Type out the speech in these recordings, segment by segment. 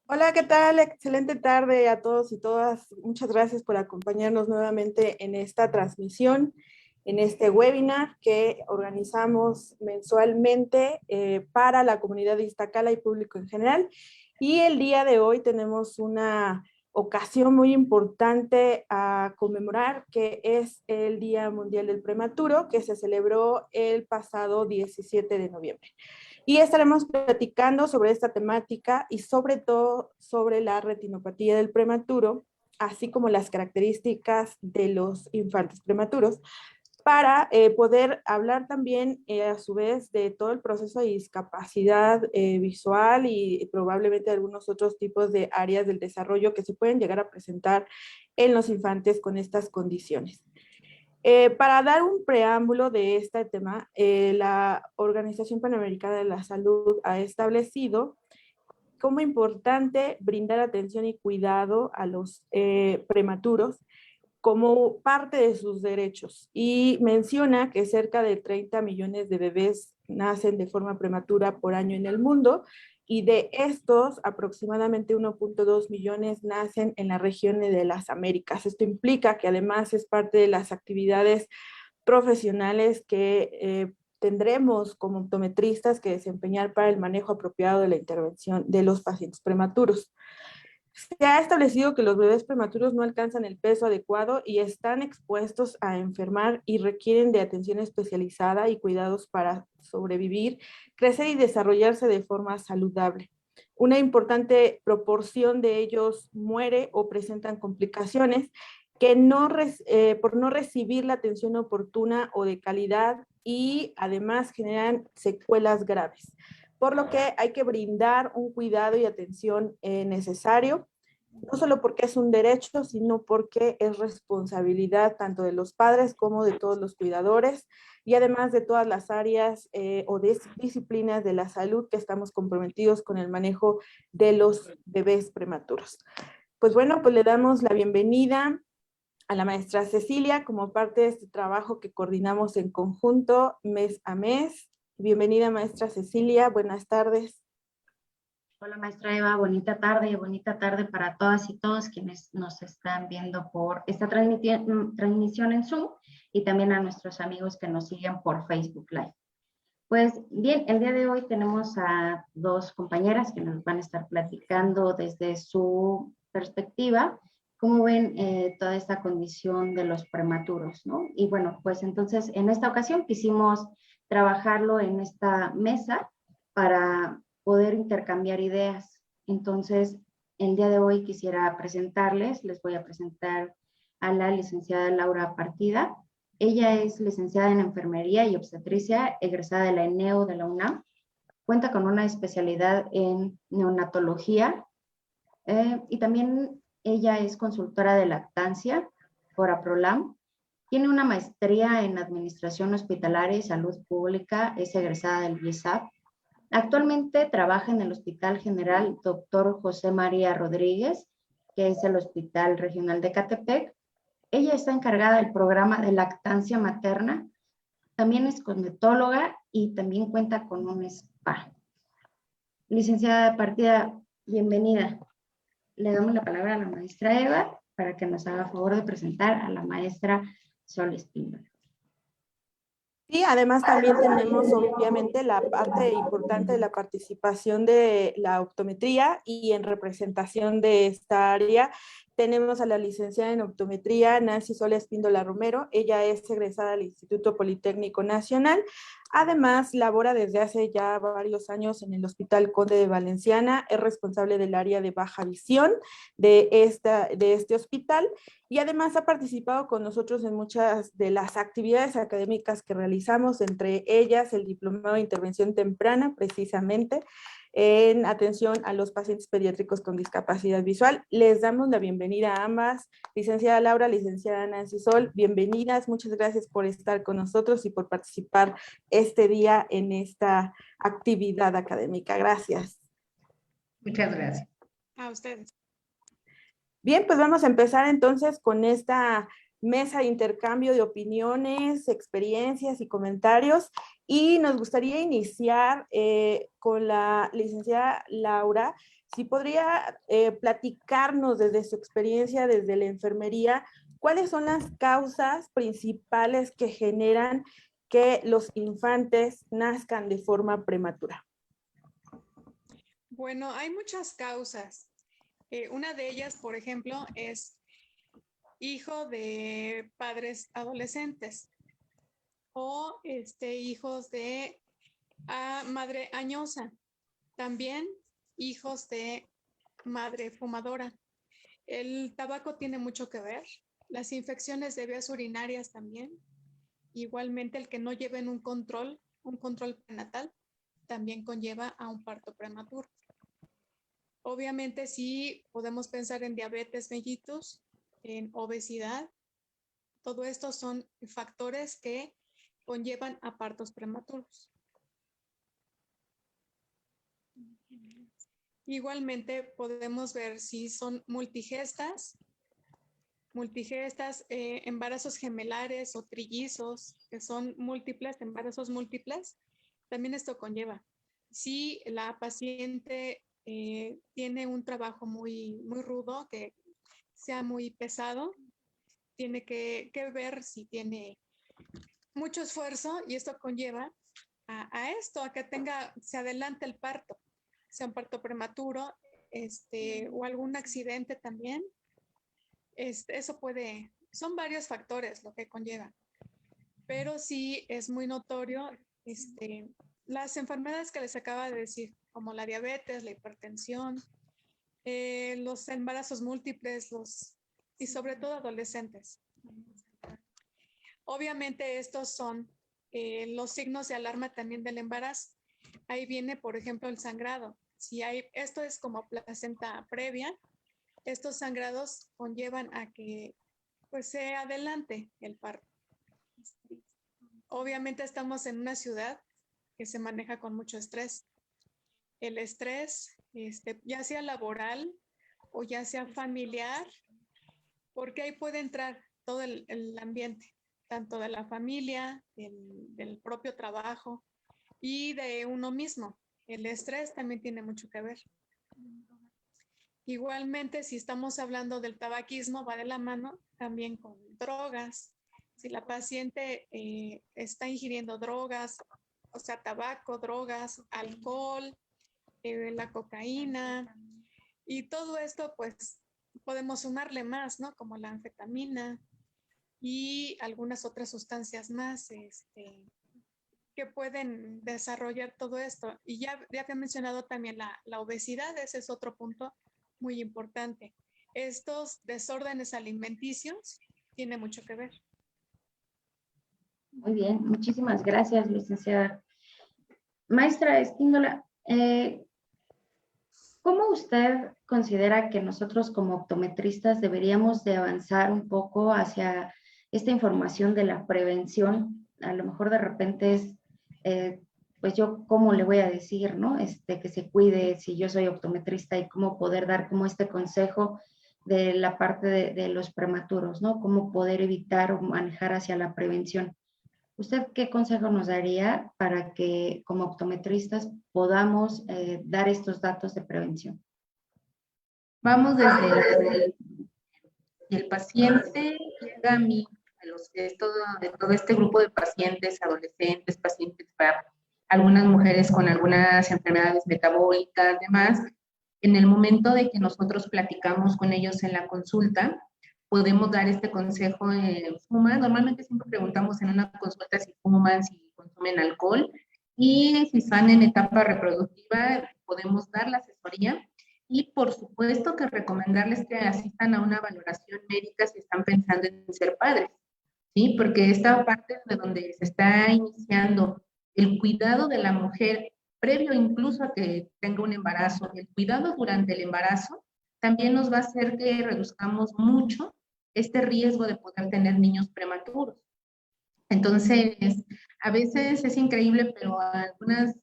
Hola, ¿qué tal? Excelente tarde a todos y todas. Muchas gracias por acompañarnos nuevamente en esta transmisión, en este webinar que organizamos mensualmente para la comunidad de Iztacala y público en general. Y el día de hoy tenemos una ocasión muy importante a conmemorar, que es el Día Mundial del Prematuro, que se celebró el pasado 17 de noviembre. Y estaremos platicando sobre esta temática y sobre todo sobre la retinopatía del prematuro, así como las características de los infantes prematuros, para poder hablar también a su vez de todo el proceso de discapacidad visual y probablemente algunos otros tipos de áreas del desarrollo que se pueden llegar a presentar en los infantes con estas condiciones. Para dar un preámbulo de este tema, la Organización Panamericana de la Salud ha establecido como importante brindar atención y cuidado a los prematuros como parte de sus derechos, y menciona que cerca de 30 millones de bebés nacen de forma prematura por año en el mundo, y de estos aproximadamente 1.2 millones nacen en la región de las Américas. Esto implica que además es parte de las actividades profesionales que tendremos como optometristas que desempeñar para el manejo apropiado de la intervención de los pacientes prematuros. Se ha establecido que los bebés prematuros no alcanzan el peso adecuado y están expuestos a enfermar y requieren de atención especializada y cuidados para sobrevivir, crecer y desarrollarse de forma saludable. Una importante proporción de ellos muere o presentan complicaciones que por no recibir la atención oportuna o de calidad, y además generan secuelas graves, por lo que hay que brindar un cuidado y atención necesario, no solo porque es un derecho, sino porque es responsabilidad tanto de los padres como de todos los cuidadores, y además de todas las áreas o disciplinas de la salud que estamos comprometidos con el manejo de los bebés prematuros. Pues bueno, pues le damos la bienvenida a la maestra Cecilia como parte de este trabajo que coordinamos en conjunto mes a mes. Bienvenida, maestra Cecilia, buenas tardes. Hola, maestra Eva, bonita tarde para todas y todos quienes nos están viendo por esta transmisión en Zoom, y también a nuestros amigos que nos siguen por Facebook Live. Pues bien, el día de hoy tenemos a dos compañeras que nos van a estar platicando desde su perspectiva cómo ven toda esta condición de los prematuros, ¿no? Y bueno, pues entonces en esta ocasión quisimos trabajarlo en esta mesa para poder intercambiar ideas. Entonces, el día de hoy quisiera les voy a presentar a la licenciada Laura Partida. Ella es licenciada en Enfermería y Obstetricia, egresada de la ENEO de la UNAM. Cuenta con una especialidad en neonatología y también ella es consultora de lactancia por APROLAM. Tiene una maestría en Administración Hospitalaria y Salud Pública, es egresada del IESAP. Actualmente trabaja en el Hospital General Dr. José María Rodríguez, que es el Hospital Regional de Ecatepec. Ella está encargada del programa de lactancia materna, también es cosmetóloga y también cuenta con un spa. Licenciada Partida, bienvenida. Le damos la palabra a la maestra Eva para que nos haga favor de presentar a la maestra Sol Espíndola. Y además también tenemos obviamente la parte importante de la participación de la optometría, y en representación de esta área tenemos a la licenciada en optometría Nancy Sol Espíndola Romero. Ella es egresada del Instituto Politécnico Nacional. Además, labora desde hace ya varios años en el Hospital Conde de Valenciana, es responsable del área de baja visión de este hospital, y además ha participado con nosotros en muchas de las actividades académicas que realizamos, entre ellas el Diplomado de Intervención Temprana, precisamente en atención a los pacientes pediátricos con discapacidad visual. Les damos la bienvenida a ambas, licenciada Laura, licenciada Nancy Sol, bienvenidas, muchas gracias por estar con nosotros y por participar este día en esta actividad académica. Gracias. Muchas gracias. A ustedes. Bien, pues vamos a empezar entonces con esta mesa de intercambio de opiniones, experiencias y comentarios. Y nos gustaría iniciar con la licenciada Laura. Si podría platicarnos desde su experiencia, desde la enfermería, ¿cuáles son las causas principales que generan que los infantes nazcan de forma prematura? Bueno, hay muchas causas. Una de ellas, por ejemplo, es hijo de padres adolescentes o hijos de madre añosa. También hijos de madre fumadora. El tabaco tiene mucho que ver. Las infecciones de vías urinarias también. Igualmente el que no lleven un control prenatal, también conlleva a un parto prematuro. Obviamente sí podemos pensar en diabetes mellitus, en obesidad. Todo esto son factores que conllevan a partos prematuros. Igualmente podemos ver si son multigestas, embarazos gemelares o trillizos, que son múltiples, embarazos múltiples. También esto conlleva. Si la paciente tiene un trabajo muy rudo, que sea muy pesado, tiene que ver si tiene mucho esfuerzo, y esto conlleva a que se adelante el parto, sea un parto prematuro, o algún accidente también. Eso son varios factores lo que conlleva, pero sí es muy notorio las enfermedades que les acaba de decir, como la diabetes, la hipertensión, los embarazos múltiples, y sobre todo adolescentes. Obviamente estos son los signos de alarma también del embarazo. Ahí viene, por ejemplo, el sangrado. Esto es como placenta previa. Estos sangrados conllevan a que pues se adelante el parto. Obviamente estamos en una ciudad que se maneja con mucho estrés. El estrés, ya sea laboral o ya sea familiar, porque ahí puede entrar todo el ambiente, tanto de la familia, del propio trabajo y de uno mismo. El estrés también tiene mucho que ver. Igualmente, si estamos hablando del tabaquismo, va de la mano también con drogas. Si la paciente está ingiriendo drogas, o sea, tabaco, drogas, alcohol, la cocaína, y todo esto, pues, podemos sumarle más, ¿no? Como la anfetamina y algunas otras sustancias más, que pueden desarrollar todo esto. Y ya había mencionado también la obesidad, ese es otro punto muy importante. Estos desórdenes alimenticios tienen mucho que ver. Muy bien, muchísimas gracias, licenciada. Maestra Espíndola, ¿cómo usted considera que nosotros como optometristas deberíamos de avanzar un poco hacia esta información de la prevención? A lo mejor de repente es, pues yo, ¿cómo le voy a decir, no? Que se cuide si yo soy optometrista, y cómo poder dar como este consejo de la parte de los prematuros, ¿no? Cómo poder evitar o manejar hacia la prevención. ¿Usted qué consejo nos daría para que como optometristas podamos dar estos datos de prevención? Vamos desde el paciente llega a mí, de todo este grupo de pacientes, adolescentes, pacientes para algunas mujeres con algunas enfermedades metabólicas, demás. En el momento de que nosotros platicamos con ellos en la consulta, podemos dar este consejo en fuma. Normalmente siempre preguntamos en una consulta si fuman, si consumen alcohol, y si están en etapa reproductiva, podemos dar la asesoría. Y por supuesto que recomendarles que asistan a una valoración médica si están pensando en ser padres, ¿sí? Porque esta parte de donde se está iniciando el cuidado de la mujer, previo incluso a que tenga un embarazo, el cuidado durante el embarazo, también nos va a hacer que reduzcamos mucho este riesgo de poder tener niños prematuros. Entonces, a veces es increíble, pero algunas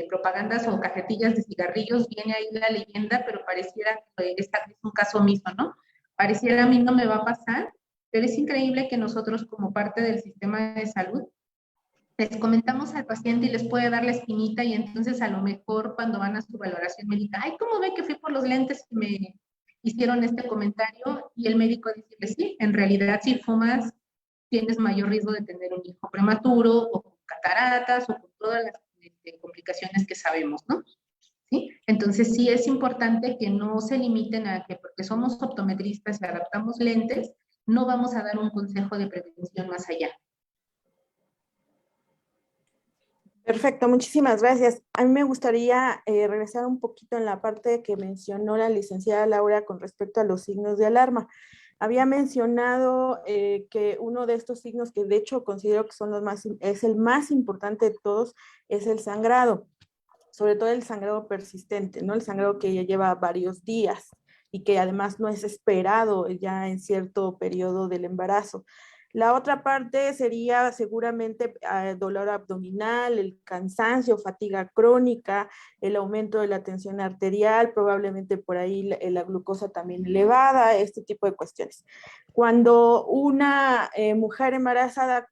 propagandas o cajetillas de cigarrillos, viene ahí la leyenda, pero pareciera que es un caso omiso, ¿no? Pareciera a mí no me va a pasar, Pero es increíble que nosotros como parte del sistema de salud les comentamos al paciente y les puede dar la espinita y entonces a lo mejor cuando van a su valoración médica, ay, ¿cómo ve que fui por los lentes y me hicieron este comentario? Y el médico dice, sí, en realidad si fumas tienes mayor riesgo de tener un hijo prematuro o con cataratas o con todas las complicaciones que sabemos, ¿no? ¿Sí? Entonces sí es importante que no se limiten a que porque somos optometristas y adaptamos lentes, no vamos a dar un consejo de prevención más allá. Perfecto, muchísimas gracias. A mí me gustaría regresar un poquito en la parte que mencionó la licenciada Laura con respecto a los signos de alarma. Había mencionado que uno de estos signos, que de hecho considero que son los más, es el más importante de todos, es el sangrado, sobre todo el sangrado persistente, ¿no? El sangrado que ya lleva varios días y que además no es esperado ya en cierto periodo del embarazo. La otra parte sería seguramente dolor abdominal, el cansancio, fatiga crónica, el aumento de la tensión arterial, probablemente por ahí la glucosa también elevada, este tipo de cuestiones. Cuando una mujer embarazada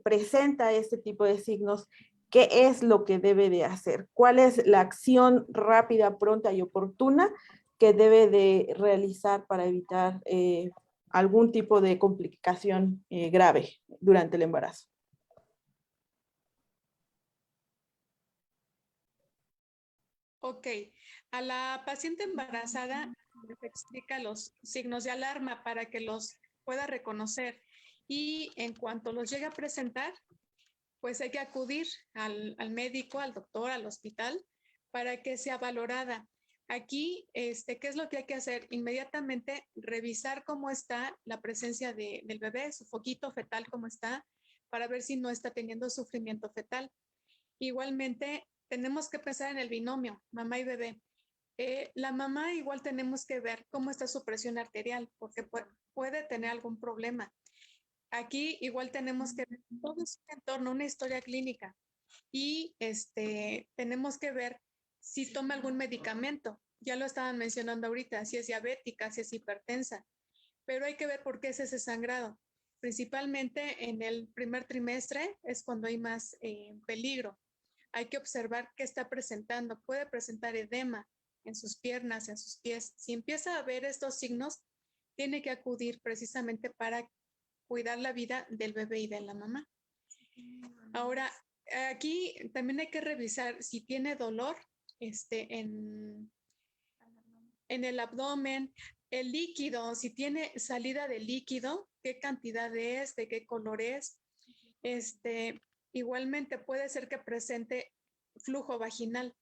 presenta este tipo de signos, ¿qué es lo que debe de hacer? ¿Cuál es la acción rápida, pronta y oportuna que debe de realizar para evitar algún tipo de complicación grave durante el embarazo? Ok, a la paciente embarazada les explica los signos de alarma para que los pueda reconocer y en cuanto los llegue a presentar, pues hay que acudir al médico, al doctor, al hospital para que sea valorada. Aquí, ¿qué es lo que hay que hacer? Inmediatamente revisar cómo está la presencia del bebé, su foquito fetal, cómo está, para ver si no está teniendo sufrimiento fetal. Igualmente, tenemos que pensar en el binomio, mamá y bebé. La mamá igual tenemos que ver cómo está su presión arterial, porque puede tener algún problema. Aquí igual tenemos que ver todo su entorno, una historia clínica y tenemos que ver si toma algún medicamento. Ya lo estaban mencionando ahorita, si es diabética, si es hipertensa, pero hay que ver por qué es ese sangrado. Principalmente en el primer trimestre es cuando hay más peligro. Hay que observar qué está presentando. Puede presentar edema en sus piernas, en sus pies. Si empieza a ver estos signos, tiene que acudir precisamente para cuidar la vida del bebé y de la mamá. Ahora, aquí también hay que revisar si tiene dolor en el abdomen, el líquido, si tiene salida de líquido, qué cantidad es, de qué color es. Igualmente puede ser que presente flujo vaginal.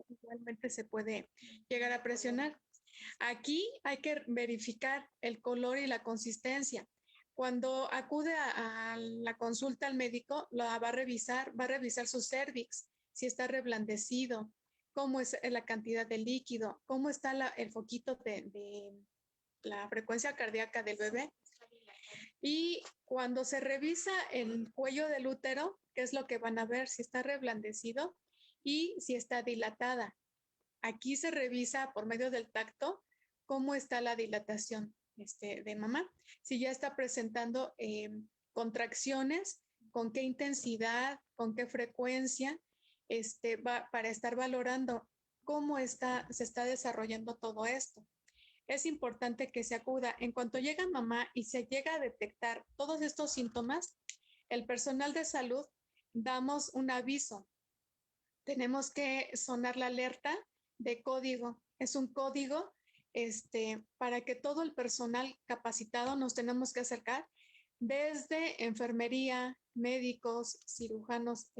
Igualmente se puede llegar a presionar. Aquí hay que verificar el color y la consistencia. Cuando acude a la consulta al médico, va a revisar su cervix, si está reblandecido, cómo es la cantidad de líquido, cómo está el foquito de la frecuencia cardíaca del bebé. Y cuando se revisa el cuello del útero, ¿qué es lo que van a ver? Si está reblandecido y si está dilatada. Aquí se revisa por medio del tacto cómo está la dilatación de mamá. Si ya está presentando contracciones, con qué intensidad, con qué frecuencia, para estar valorando cómo se está desarrollando todo esto. Es importante que se acuda. En cuanto llega mamá y se llega a detectar todos estos síntomas, el personal de salud damos un aviso. Tenemos que sonar la alerta de código. Es un código para que todo el personal capacitado nos tenemos que acercar desde enfermería, médicos, cirujanos,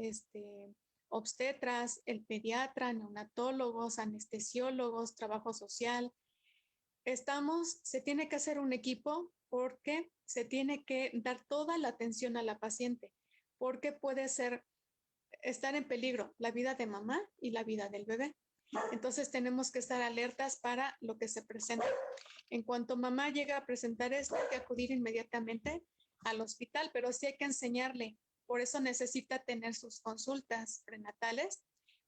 obstetras, el pediatra, neonatólogos, anestesiólogos, trabajo social. Se tiene que hacer un equipo porque se tiene que dar toda la atención a la paciente, porque puede estar en peligro la vida de mamá y la vida del bebé. Entonces tenemos que estar alertas para lo que se presenta. En cuanto mamá llega a presentar esto, hay que acudir inmediatamente al hospital, pero sí hay que enseñarle. Por eso necesita tener sus consultas prenatales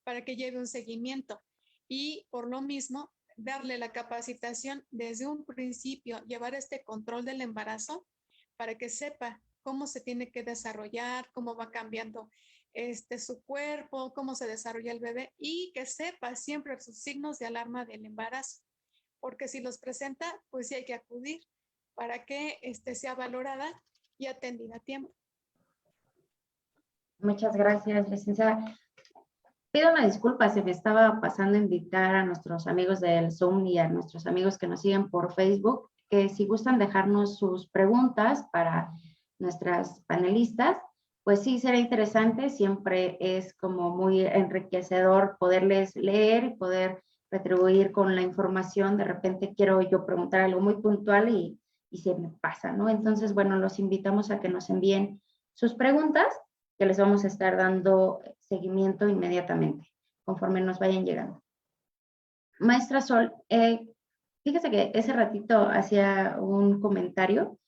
para que lleve un seguimiento. Y por lo mismo, darle la capacitación desde un principio, llevar este control del embarazo para que sepa cómo se tiene que desarrollar, cómo va cambiando su cuerpo, cómo se desarrolla el bebé y que sepa siempre sus signos de alarma del embarazo, porque si los presenta, pues sí hay que acudir para que sea valorada y atendida a tiempo. Muchas gracias, licenciada. Pido una disculpa, se me estaba pasando a invitar a nuestros amigos del Zoom y a nuestros amigos que nos siguen por Facebook, que si gustan dejarnos sus preguntas para nuestras panelistas, pues sí, será interesante, siempre es como muy enriquecedor poderles leer y poder retribuir con la información. De repente quiero yo preguntar algo muy puntual y se me pasa, ¿no? Entonces, bueno, los invitamos a que nos envíen sus preguntas, que les vamos a estar dando seguimiento inmediatamente, conforme nos vayan llegando. Maestra Sol, fíjese que ese ratito hacía un comentario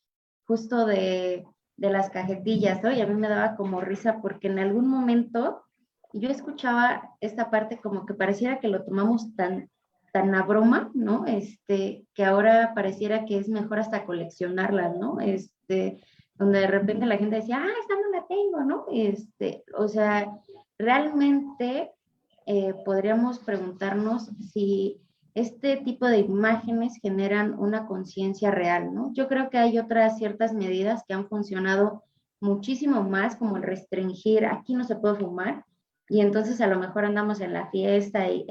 justo de las cajetillas, ¿no? Y a mí me daba como risa porque en algún momento yo escuchaba esta parte como que pareciera que lo tomamos tan a broma, ¿no? Que ahora pareciera que es mejor hasta coleccionarlas, ¿no? Donde de repente la gente decía, esta no la tengo, ¿no? O sea, realmente podríamos preguntarnos si este tipo de imágenes generan una conciencia real, ¿no? Yo creo que hay otras ciertas medidas que han funcionado muchísimo más, como el restringir, aquí no se puede fumar, y entonces a lo mejor andamos en la fiesta y,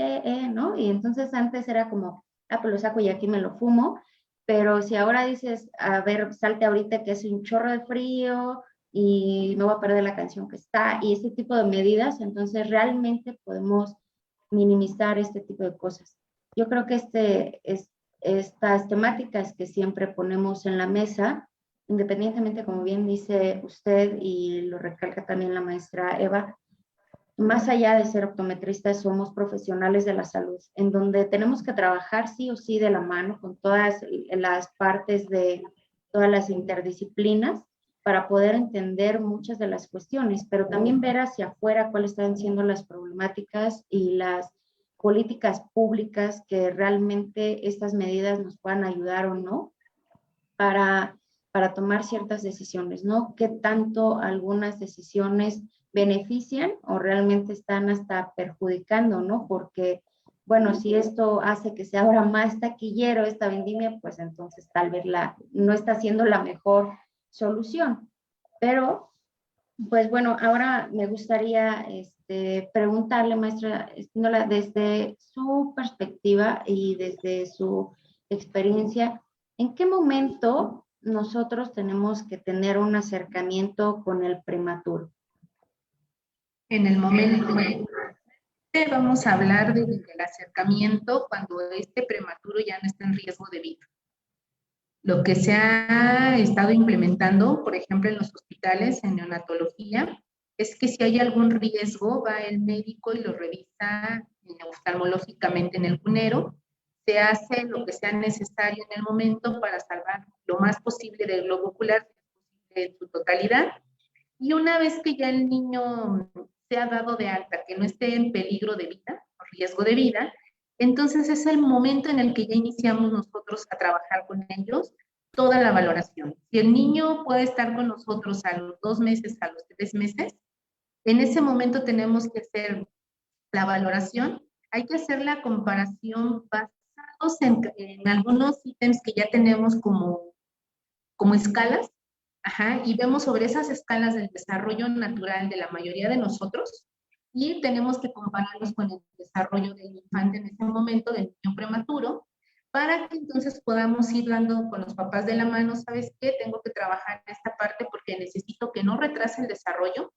¿no? Y entonces antes era como, pues lo saco y aquí me lo fumo, pero si ahora dices, a ver, salte ahorita que es un chorro de frío y me voy a perder la canción que está, y ese tipo de medidas, entonces realmente podemos minimizar este tipo de cosas. Yo creo que estas temáticas que siempre ponemos en la mesa, independientemente, como bien dice usted y lo recalca también la maestra Eva, más allá de ser optometristas, somos profesionales de la salud, en donde tenemos que trabajar sí o sí de la mano con todas las partes de todas las interdisciplinas para poder entender muchas de las cuestiones, pero también ver hacia afuera cuáles están siendo las problemáticas y las políticas públicas que realmente estas medidas nos puedan ayudar o no para tomar ciertas decisiones, ¿no? ¿Qué tanto algunas decisiones benefician o realmente están hasta perjudicando, ¿no? Porque, bueno, si esto hace que sea ahora más taquillero esta vendimia, pues entonces tal vez no está siendo la mejor solución. Pero, pues bueno, ahora me gustaría preguntarle, maestra Espínola, desde su perspectiva y desde su experiencia, ¿en qué momento nosotros tenemos que tener un acercamiento con el prematuro? En el momento vamos a hablar del acercamiento cuando este prematuro ya no está en riesgo de vida. Lo que se ha estado implementando, por ejemplo, en los hospitales, en neonatología, es que si hay algún riesgo, va el médico y lo revisa oftalmológicamente en el cunero, se hace lo que sea necesario en el momento para salvar lo más posible del globo ocular en su totalidad, y una vez que ya el niño se ha dado de alta, que no esté en peligro de vida o riesgo de vida, entonces es el momento en el que ya iniciamos nosotros a trabajar con ellos toda la valoración. Si el niño puede estar con nosotros a los 2 meses, a los 3 meses, en ese momento tenemos que hacer la valoración. Hay que hacer la comparación basados en algunos ítems que ya tenemos como escalas. Ajá, y vemos sobre esas escalas del desarrollo natural de la mayoría de nosotros y tenemos que compararlos con el desarrollo del infante en ese momento, del niño prematuro, para que entonces podamos ir dando con los papás de la mano, ¿sabes qué? Tengo que trabajar en esta parte porque necesito que no retrase el desarrollo.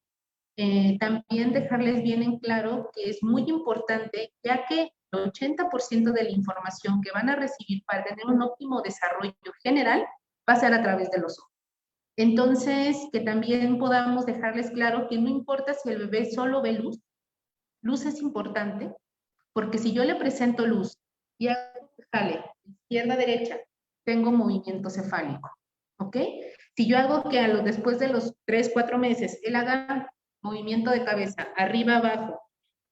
También dejarles bien en claro que es muy importante, ya que el 80% de la información que van a recibir para tener un óptimo desarrollo general va a ser a través de los ojos. Entonces, que también podamos dejarles claro que no importa si el bebé solo ve luz, luz es importante, porque si yo le presento luz y hago que jale izquierda, derecha, tengo movimiento cefálico, ¿ok? Si yo hago que después de los 3, 4 meses, él haga movimiento de cabeza, arriba, abajo,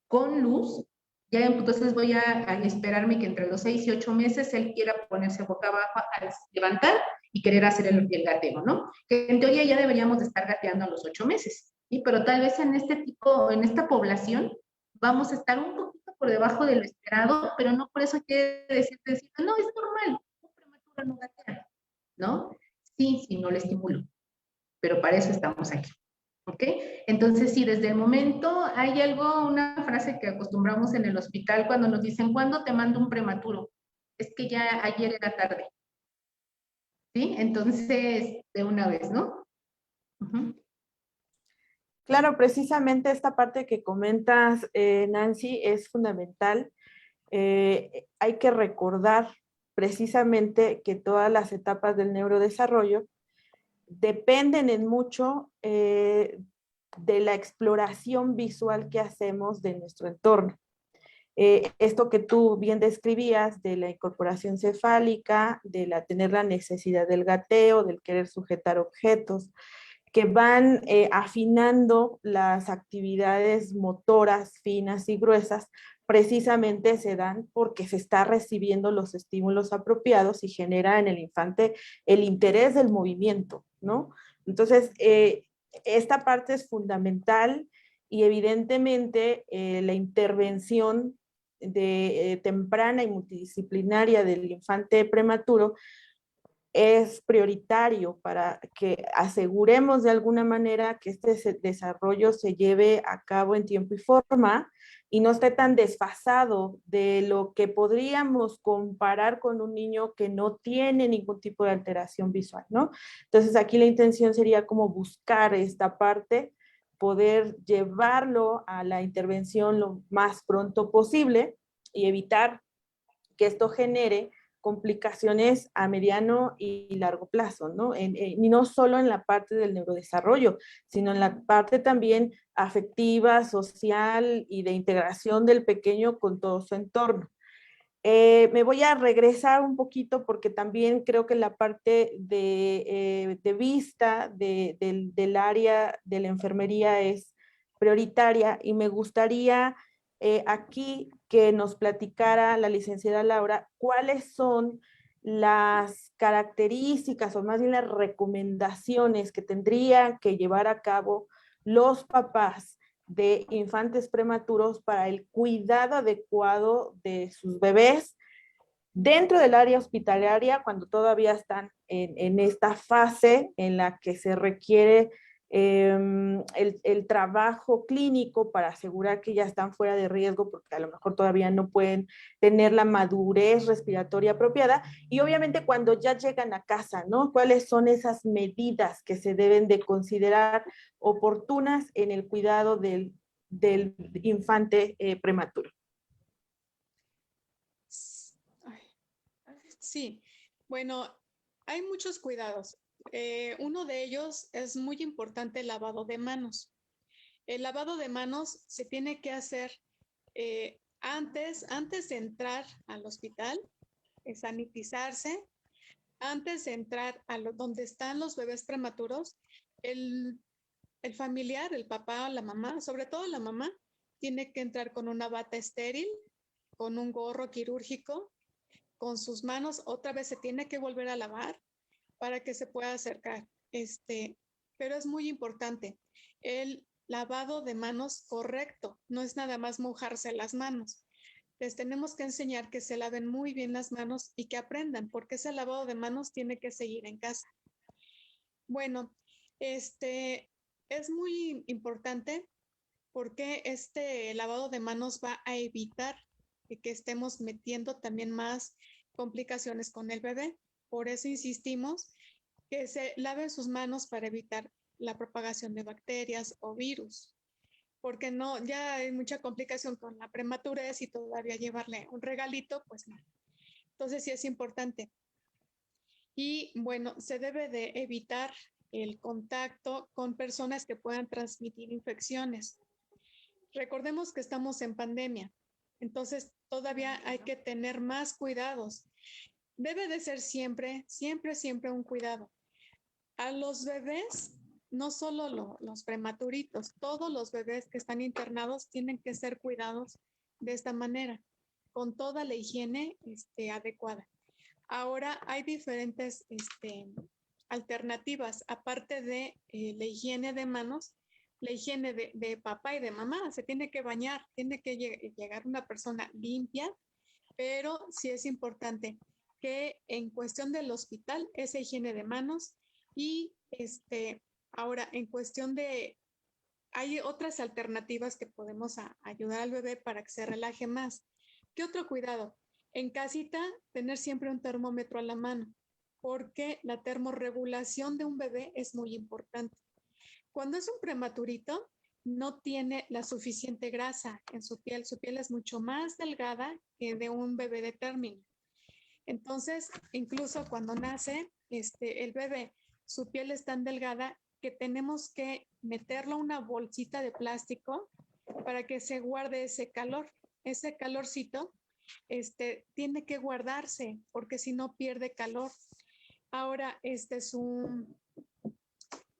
con luz, Ya entonces voy a esperarme que entre los 6 y 8 meses él quiera ponerse boca abajo, a levantar y querer hacer el gateo, ¿no? Que en teoría ya deberíamos de estar gateando a los 8 meses, ¿sí? Pero tal vez en en esta población, vamos a estar un poquito por debajo de lo esperado, pero no por eso quiere decir, no, es normal, un prematuro no gatea, ¿no? Sí, sí, no le estimulo, pero para eso estamos aquí. ¿Ok? Entonces, sí, desde el momento hay algo, una frase que acostumbramos en el hospital cuando nos dicen, ¿cuándo te mando un prematuro? Es que ya ayer era tarde. ¿Sí? Entonces, de una vez, ¿no? Claro, precisamente esta parte que comentas, Nancy, es fundamental. Hay que recordar precisamente que todas las etapas del neurodesarrollo dependen en mucho de la exploración visual que hacemos de nuestro entorno. Esto que tú bien describías de la incorporación cefálica, de tener la necesidad del gateo, del querer sujetar objetos, que van afinando las actividades motoras finas y gruesas, precisamente se dan porque se está recibiendo los estímulos apropiados y genera en el infante el interés del movimiento, ¿no? Entonces, esta parte es fundamental y evidentemente la intervención temprana y multidisciplinaria del infante prematuro es prioritario para que aseguremos de alguna manera que este desarrollo se lleve a cabo en tiempo y forma y no esté tan desfasado de lo que podríamos comparar con un niño que no tiene ningún tipo de alteración visual, ¿no? Entonces aquí la intención sería como buscar esta parte, poder llevarlo a la intervención lo más pronto posible y evitar que esto genere complicaciones a mediano y largo plazo, ¿no? Y no solo en la parte del neurodesarrollo, sino en la parte también afectiva, social y de integración del pequeño con todo su entorno. Me voy a regresar un poquito porque también creo que la parte de vista del área de la enfermería es prioritaria y me gustaría aquí que nos platicara la licenciada Laura cuáles son las características o más bien las recomendaciones que tendrían que llevar a cabo los papás de infantes prematuros para el cuidado adecuado de sus bebés dentro del área hospitalaria cuando todavía están en esta fase en la que se requiere el trabajo clínico para asegurar que ya están fuera de riesgo porque a lo mejor todavía no pueden tener la madurez respiratoria apropiada y obviamente cuando ya llegan a casa, ¿no? ¿Cuáles son esas medidas que se deben de considerar oportunas en el cuidado del infante prematuro? Sí, bueno, hay muchos cuidados. Uno de ellos es muy importante el lavado de manos. El lavado de manos se tiene que hacer antes de entrar al hospital, sanitizarse, antes de entrar a donde están los bebés prematuros, el familiar, el papá o la mamá, sobre todo la mamá, tiene que entrar con una bata estéril, con un gorro quirúrgico, con sus manos, otra vez se tiene que volver a lavar para que se pueda acercar. Pero es muy importante el lavado de manos correcto, no es nada más mojarse las manos. Les tenemos que enseñar que se laven muy bien las manos y que aprendan, porque ese lavado de manos tiene que seguir en casa. Bueno, es muy importante porque este lavado de manos va a evitar que estemos metiendo también más complicaciones con el bebé. Por eso insistimos que se laven sus manos para evitar la propagación de bacterias o virus, porque no, ya hay mucha complicación con la prematurez y todavía llevarle un regalito, pues no. Entonces sí es importante. Y bueno, se debe de evitar el contacto con personas que puedan transmitir infecciones. Recordemos que estamos en pandemia, entonces todavía hay que tener más cuidados. Debe de ser siempre, siempre, siempre un cuidado. A los bebés, no solo los prematuritos, todos los bebés que están internados tienen que ser cuidados de esta manera, con toda la higiene adecuada. Ahora hay diferentes alternativas, aparte de la higiene de manos, la higiene de papá y de mamá. Se tiene que bañar, tiene que llegar una persona limpia, pero sí es importante que en cuestión del hospital, esa higiene de manos y ahora en cuestión de, hay otras alternativas que podemos ayudar al bebé para que se relaje más. ¿Qué otro cuidado? En casita, tener siempre un termómetro a la mano, porque la termorregulación de un bebé es muy importante. Cuando es un prematurito, no tiene la suficiente grasa en su piel es mucho más delgada que de un bebé de término. Entonces, incluso cuando nace el bebé, su piel es tan delgada que tenemos que meterlo en una bolsita de plástico para que se guarde ese calor. Ese calorcito tiene que guardarse porque si no pierde calor. Ahora, eso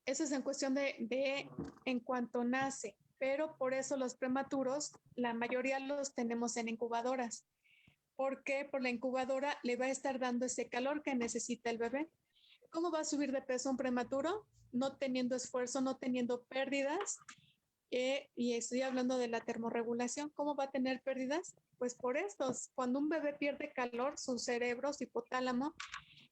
es en cuestión de en cuanto nace, pero por eso los prematuros, la mayoría los tenemos en incubadoras, porque por la incubadora le va a estar dando ese calor que necesita el bebé. ¿Cómo va a subir de peso un prematuro? No teniendo esfuerzo, no teniendo pérdidas. Y estoy hablando de la termorregulación. ¿Cómo va a tener pérdidas? Pues por estos. Cuando un bebé pierde calor, su cerebro, su hipotálamo,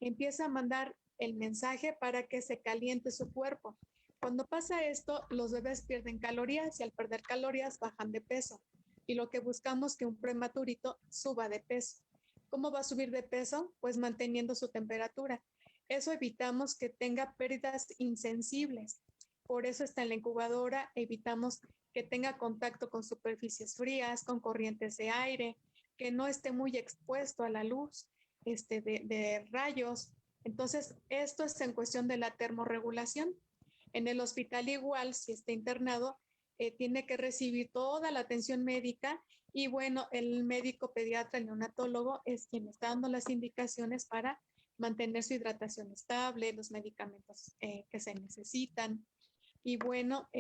empieza a mandar el mensaje para que se caliente su cuerpo. Cuando pasa esto, los bebés pierden calorías y al perder calorías bajan de peso. Y lo que buscamos es que un prematurito suba de peso. ¿Cómo va a subir de peso? Pues manteniendo su temperatura. Eso evitamos que tenga pérdidas insensibles. Por eso está en la incubadora, evitamos que tenga contacto con superficies frías, con corrientes de aire, que no esté muy expuesto a la luz de rayos. Entonces, esto es en cuestión de la termorregulación. En el hospital igual, si está internado, tiene que recibir toda la atención médica y bueno, el médico pediatra, el neonatólogo, es quien está dando las indicaciones para mantener su hidratación estable, los medicamentos que se necesitan. Y bueno,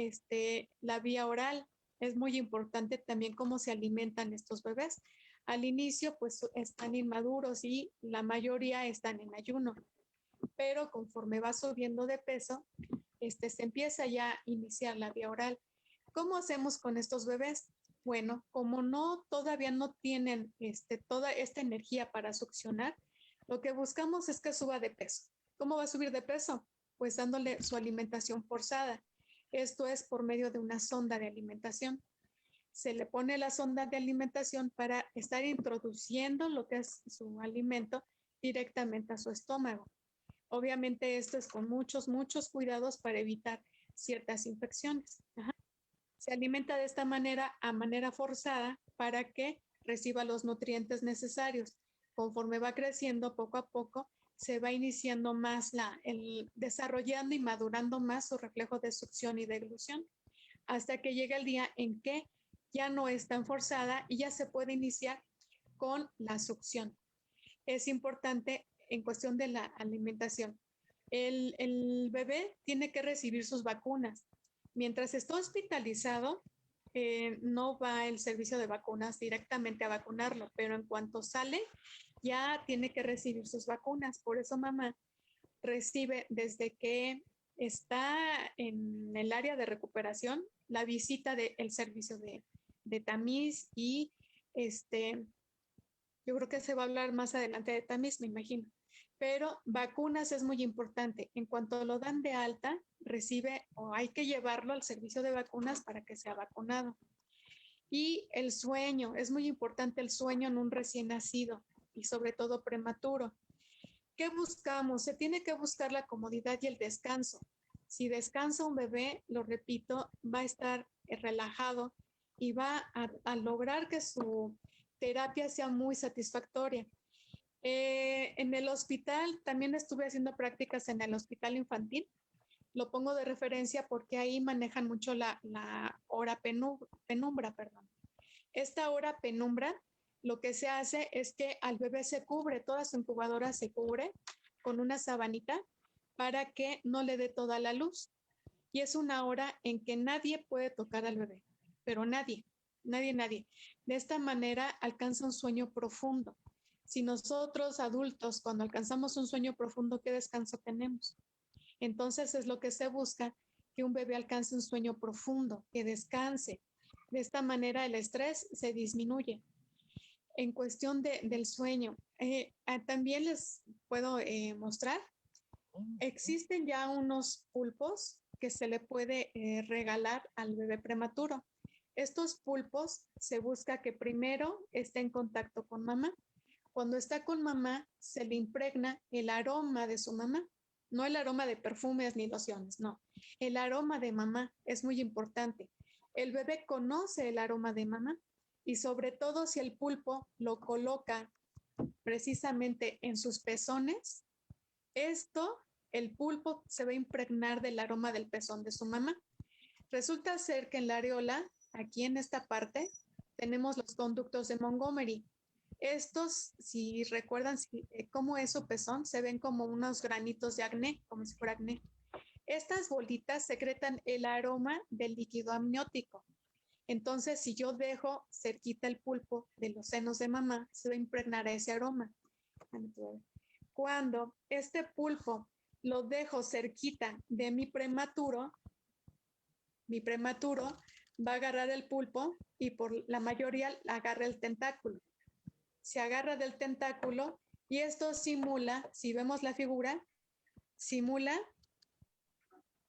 la vía oral es muy importante también cómo se alimentan estos bebés. Al inicio, pues están inmaduros y la mayoría están en ayuno, pero conforme va subiendo de peso, se empieza ya a iniciar la vía oral. ¿Cómo hacemos con estos bebés? Bueno, como todavía no tienen toda esta energía para succionar, lo que buscamos es que suba de peso. ¿Cómo va a subir de peso? Pues dándole su alimentación forzada. Esto es por medio de una sonda de alimentación. Se le pone la sonda de alimentación para estar introduciendo lo que es su alimento directamente a su estómago. Obviamente esto es con muchos cuidados para evitar ciertas infecciones. Ajá. Se alimenta de esta manera, a manera forzada, para que reciba los nutrientes necesarios. Conforme va creciendo, poco a poco, se va iniciando más desarrollando y madurando más su reflejo de succión y deglución, hasta que llega el día en que ya no es tan forzada y ya se puede iniciar con la succión. Es importante en cuestión de la alimentación. El bebé tiene que recibir sus vacunas. Mientras está hospitalizado, no va el servicio de vacunas directamente a vacunarlo, pero en cuanto sale, ya tiene que recibir sus vacunas. Por eso mamá recibe desde que está en el área de recuperación la visita del servicio de tamiz y yo creo que se va a hablar más adelante de tamiz, me imagino. Pero vacunas es muy importante. En cuanto lo dan de alta, recibe o hay que llevarlo al servicio de vacunas para que sea vacunado. Y el sueño, es muy importante el sueño en un recién nacido y sobre todo prematuro. ¿Qué buscamos? Se tiene que buscar la comodidad y el descanso. Si descansa un bebé, lo repito, va a estar relajado y va a lograr que su terapia sea muy satisfactoria. En el hospital, también estuve haciendo prácticas en el hospital infantil. Lo pongo de referencia porque ahí manejan mucho la hora penumbra, perdón. Esta hora penumbra, lo que se hace es que al bebé se cubre, toda su incubadora se cubre con una sabanita para que no le dé toda la luz. Y es una hora en que nadie puede tocar al bebé, pero nadie. nadie. De esta manera alcanza un sueño profundo. Si nosotros adultos, cuando alcanzamos un sueño profundo, ¿qué descanso tenemos? Entonces es lo que se busca, que un bebé alcance un sueño profundo, que descanse. De esta manera el estrés se disminuye. En cuestión del sueño, también les puedo mostrar, existen ya unos pulpos que se le puede regalar al bebé prematuro. Estos pulpos se busca que primero esté en contacto con mamá. Cuando está con mamá, se le impregna el aroma de su mamá. No el aroma de perfumes ni lociones, no. El aroma de mamá es muy importante. El bebé conoce el aroma de mamá y sobre todo si el pulpo lo coloca precisamente en sus pezones, el pulpo se va a impregnar del aroma del pezón de su mamá. Resulta ser que en la areola, aquí en esta parte, tenemos los conductos de Montgomery. Estos, si recuerdan cómo es su pezón, se ven como unos granitos de acné, como si fuera acné. Estas bolitas secretan el aroma del líquido amniótico. Entonces, si yo dejo cerquita el pulpo de los senos de mamá, se va a impregnar ese aroma. Cuando este pulpo lo dejo cerquita de mi prematuro va a agarrar el pulpo y por la mayoría agarra el tentáculo. Se agarra del tentáculo y esto simula, si vemos la figura, simula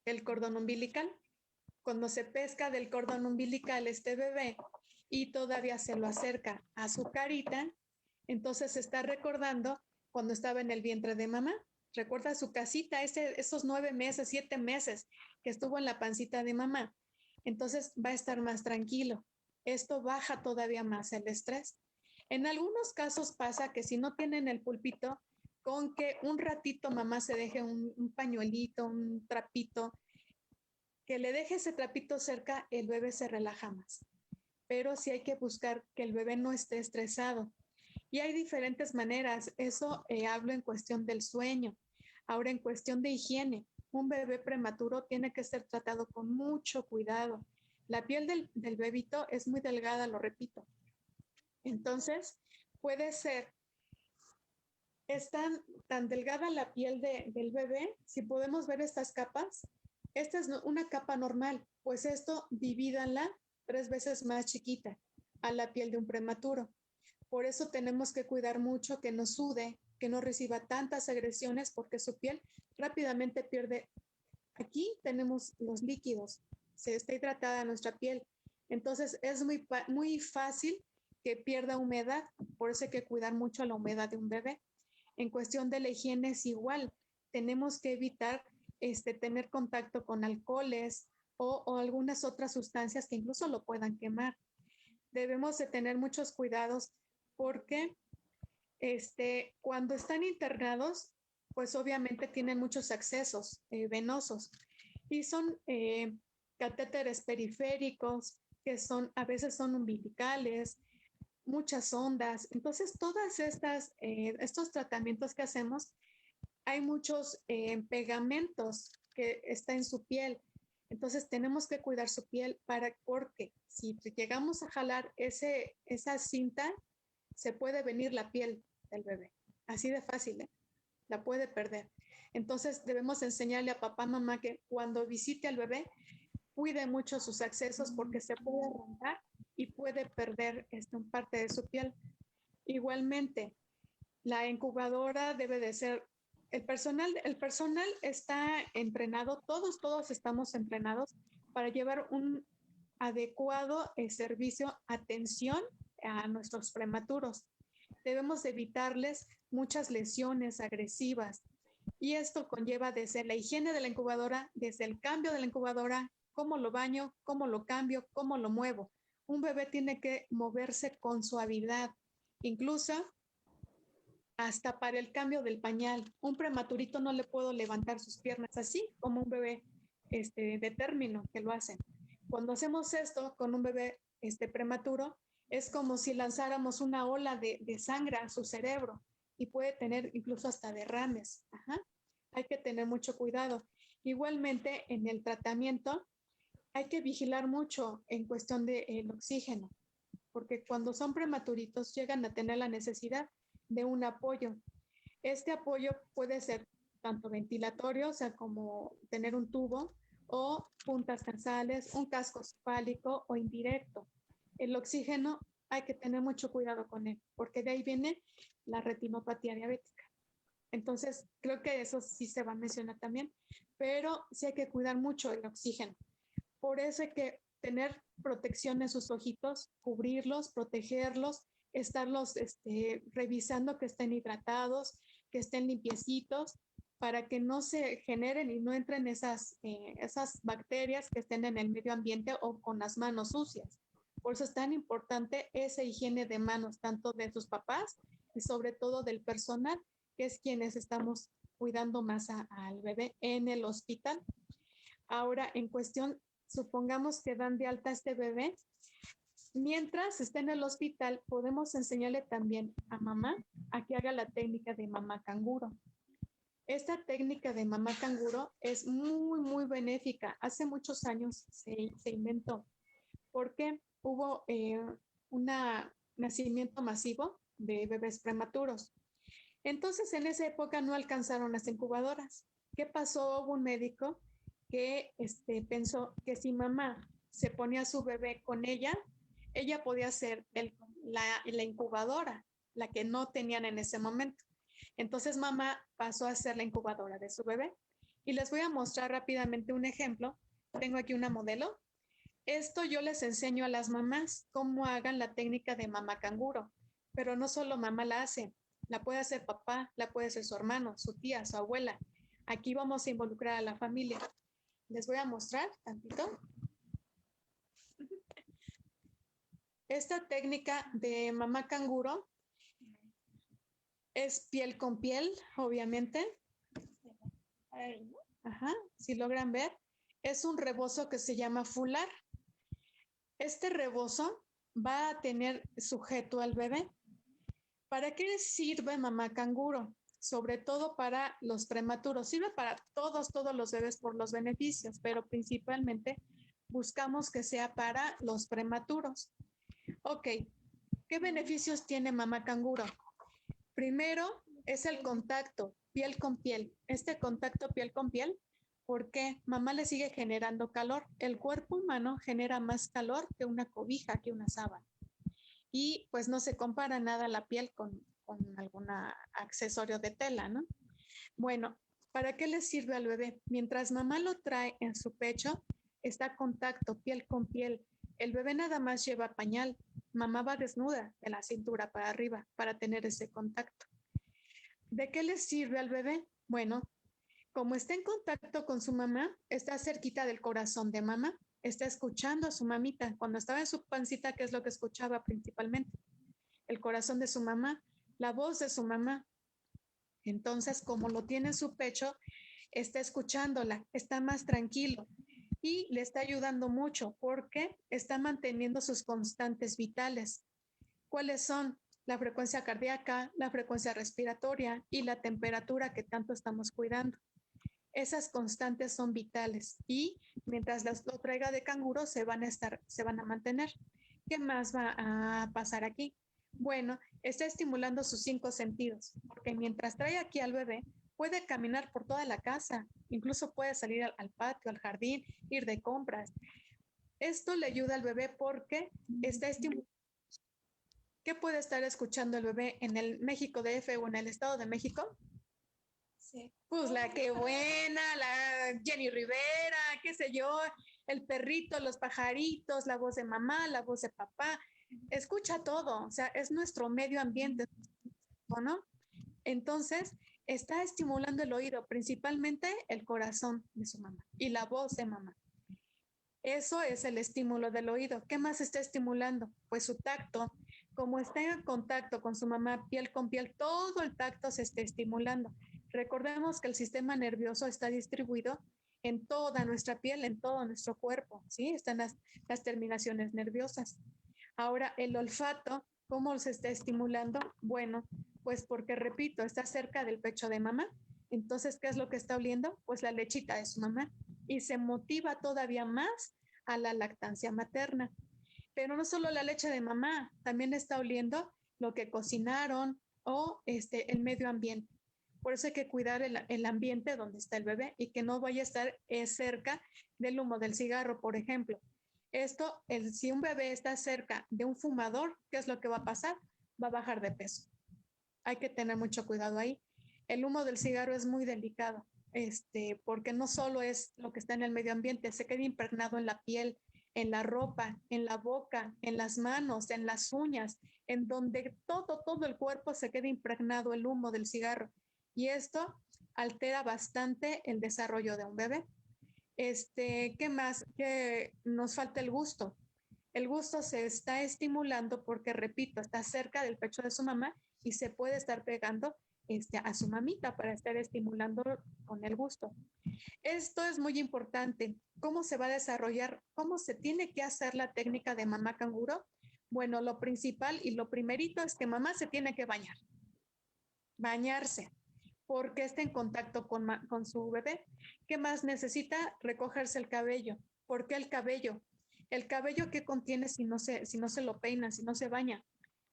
el cordón umbilical. Cuando se pesca del cordón umbilical este bebé y todavía se lo acerca a su carita, entonces se está recordando cuando estaba en el vientre de mamá. Recuerda su casita, esos 9 meses, 7 meses que estuvo en la pancita de mamá. Entonces va a estar más tranquilo. Esto baja todavía más el estrés. En algunos casos pasa que si no tienen el pulpito, con que un ratito mamá se deje un pañuelito, un trapito, que le deje ese trapito cerca, el bebé se relaja más. Pero sí hay que buscar que el bebé no esté estresado. Y hay diferentes maneras. Eso hablo en cuestión del sueño. Ahora, en cuestión de higiene, un bebé prematuro tiene que ser tratado con mucho cuidado. La piel del bebito es muy delgada, lo repito. Entonces, puede ser, es tan delgada la piel del bebé, si podemos ver estas capas, esta es una capa normal, pues esto divídanla 3 veces más chiquita a la piel de un prematuro. Por eso tenemos que cuidar mucho que no sude, que no reciba tantas agresiones, porque su piel rápidamente pierde. Aquí tenemos los líquidos, se está hidratada nuestra piel. Entonces es muy fácil que pierda humedad, por eso hay que cuidar mucho la humedad de un bebé. En cuestión de la higiene es igual, tenemos que evitar tener contacto con alcoholes o algunas otras sustancias que incluso lo puedan quemar. Debemos de tener muchos cuidados porque cuando están internados, pues obviamente tienen muchos accesos venosos y son catéteres periféricos que a veces son umbilicales, muchas ondas. Entonces, todas estos tratamientos que hacemos, hay muchos pegamentos que está en su piel. Entonces, tenemos que cuidar su piel porque si llegamos a jalar esa cinta, se puede venir la piel del bebé. Así de fácil, ¿eh? La puede perder. Entonces, debemos enseñarle a papá, mamá que cuando visite al bebé, cuide mucho sus accesos porque se puede arrancar y puede perder parte de su piel. Igualmente, la incubadora debe de ser, el personal está entrenado, todos estamos entrenados para llevar un adecuado servicio, atención a nuestros prematuros. Debemos evitarles muchas lesiones agresivas y esto conlleva desde la higiene de la incubadora, desde el cambio de la incubadora, cómo lo baño, cómo lo cambio, cómo lo muevo. Un bebé tiene que moverse con suavidad, incluso hasta para el cambio del pañal. Un prematurito no le puedo levantar sus piernas así como un bebé de término que lo hacen. Cuando hacemos esto con un bebé prematuro, es como si lanzáramos una ola de sangre a su cerebro y puede tener incluso hasta derrames. Ajá. Hay que tener mucho cuidado. Igualmente, en el tratamiento, hay que vigilar mucho en cuestión del oxígeno. porque cuando son prematuritos llegan a tener la necesidad de un apoyo. Este apoyo puede ser tanto ventilatorio, o sea, como tener un tubo, o puntas nasales, un casco cefálico o indirecto. El oxígeno hay que tener mucho cuidado con él, porque de ahí viene la retinopatía diabética. Entonces, creo que eso sí se va a mencionar también, pero sí hay que cuidar mucho el oxígeno. Por eso hay que tener protección en sus ojitos, cubrirlos, protegerlos, estarlos revisando que estén hidratados, que estén limpiecitos, para que no se generen y no entren esas bacterias que estén en el medio ambiente o con las manos sucias. Por eso es tan importante esa higiene de manos, tanto de sus papás y sobre todo del personal, que es quienes estamos cuidando más al bebé en el hospital. Ahora, en cuestión, supongamos que dan de alta a este bebé, mientras esté en el hospital, podemos enseñarle también a mamá a que haga la técnica de mamá canguro. Esta técnica de mamá canguro es muy, muy benéfica. Hace muchos años se inventó porque hubo un nacimiento masivo de bebés prematuros. Entonces, en esa época no alcanzaron las incubadoras. ¿Qué pasó? Hubo un médico que pensó que si mamá se ponía a su bebé con ella, ella podía ser la incubadora, la que no tenían en ese momento. Entonces mamá pasó a ser la incubadora de su bebé. Y les voy a mostrar rápidamente un ejemplo. Tengo aquí una modelo. Esto yo les enseño a las mamás cómo hagan la técnica de mamá canguro, pero no solo mamá la hace, la puede hacer papá, la puede hacer su hermano, su tía, su abuela. Aquí vamos a involucrar a la familia. Les voy a mostrar tantito. Esta técnica de mamá canguro es piel con piel, obviamente. Ajá, si logran ver, es un rebozo que se llama fular. Este rebozo va a tener sujeto al bebé. ¿Para qué sirve mamá canguro? Sobre todo para los prematuros. Sirve para todos los bebés por los beneficios, pero principalmente buscamos que sea para los prematuros. Ok, ¿qué beneficios tiene mamá canguro? Primero es el contacto piel con piel. Este contacto piel con piel, porque mamá le sigue generando calor. El cuerpo humano genera más calor que una cobija, que una sábana. Y pues no se compara nada la piel con algún accesorio de tela, ¿no? Bueno, ¿para qué le sirve al bebé? Mientras mamá lo trae en su pecho, está contacto piel con piel. El bebé nada más lleva pañal. Mamá va desnuda de la cintura para arriba para tener ese contacto. ¿De qué le sirve al bebé? Bueno, como está en contacto con su mamá, está cerquita del corazón de mamá, está escuchando a su mamita. Cuando estaba en su pancita, ¿qué es lo que escuchaba principalmente? El corazón de su mamá, la voz de su mamá. Entonces, como lo tiene en su pecho, está escuchándola, está más tranquilo y le está ayudando mucho porque está manteniendo sus constantes vitales. ¿Cuáles son? La frecuencia cardíaca, la frecuencia respiratoria y la temperatura que tanto estamos cuidando. Esas constantes son vitales y mientras lo traiga de canguro se van a mantener. ¿Qué más va a pasar aquí? Bueno, está estimulando sus 5 sentidos, porque mientras trae aquí al bebé, puede caminar por toda la casa, incluso puede salir al patio, al jardín, ir de compras. Esto le ayuda al bebé porque está estimulando. ¿Qué puede estar escuchando el bebé en el México DF o en el Estado de México? Sí. Pues la que buena, la Jenny Rivera, qué sé yo, el perrito, los pajaritos, la voz de mamá, la voz de papá. Escucha todo, o sea, es nuestro medio ambiente, ¿no? Entonces, está estimulando el oído, principalmente el corazón de su mamá y la voz de mamá. Eso es el estímulo del oído. ¿Qué más está estimulando? Pues su tacto. Como está en contacto con su mamá piel con piel, todo el tacto se está estimulando. Recordemos que el sistema nervioso está distribuido en toda nuestra piel, en todo nuestro cuerpo, ¿sí? Están las terminaciones nerviosas. Ahora, el olfato, ¿cómo se está estimulando? Bueno, pues porque, repito, está cerca del pecho de mamá. Entonces, ¿qué es lo que está oliendo? Pues la lechita de su mamá y se motiva todavía más a la lactancia materna. Pero no solo la leche de mamá, también está oliendo lo que cocinaron o el medio ambiente. Por eso hay que cuidar el ambiente donde está el bebé y que no vaya a estar cerca del humo del cigarro, por ejemplo. Si un bebé está cerca de un fumador, ¿qué es lo que va a pasar? Va a bajar de peso. Hay que tener mucho cuidado ahí. El humo del cigarro es muy delicado, porque no solo es lo que está en el medio ambiente, se queda impregnado en la piel, en la ropa, en la boca, en las manos, en las uñas, en donde todo el cuerpo se queda impregnado el humo del cigarro. Y esto altera bastante el desarrollo de un bebé. ¿Qué más? Que nos falta el gusto. El gusto se está estimulando porque, repito, está cerca del pecho de su mamá y se puede estar pegando a su mamita para estar estimulando con el gusto. Esto es muy importante. ¿Cómo se va a desarrollar? ¿Cómo se tiene que hacer la técnica de mamá canguro? Bueno, lo principal y lo primerito es que mamá se tiene que bañar. Bañarse, porque está en contacto con su bebé. ¿Qué más necesita? Recogerse el cabello. ¿Por qué el cabello? El cabello, ¿qué contiene si no se lo peina, si no se baña?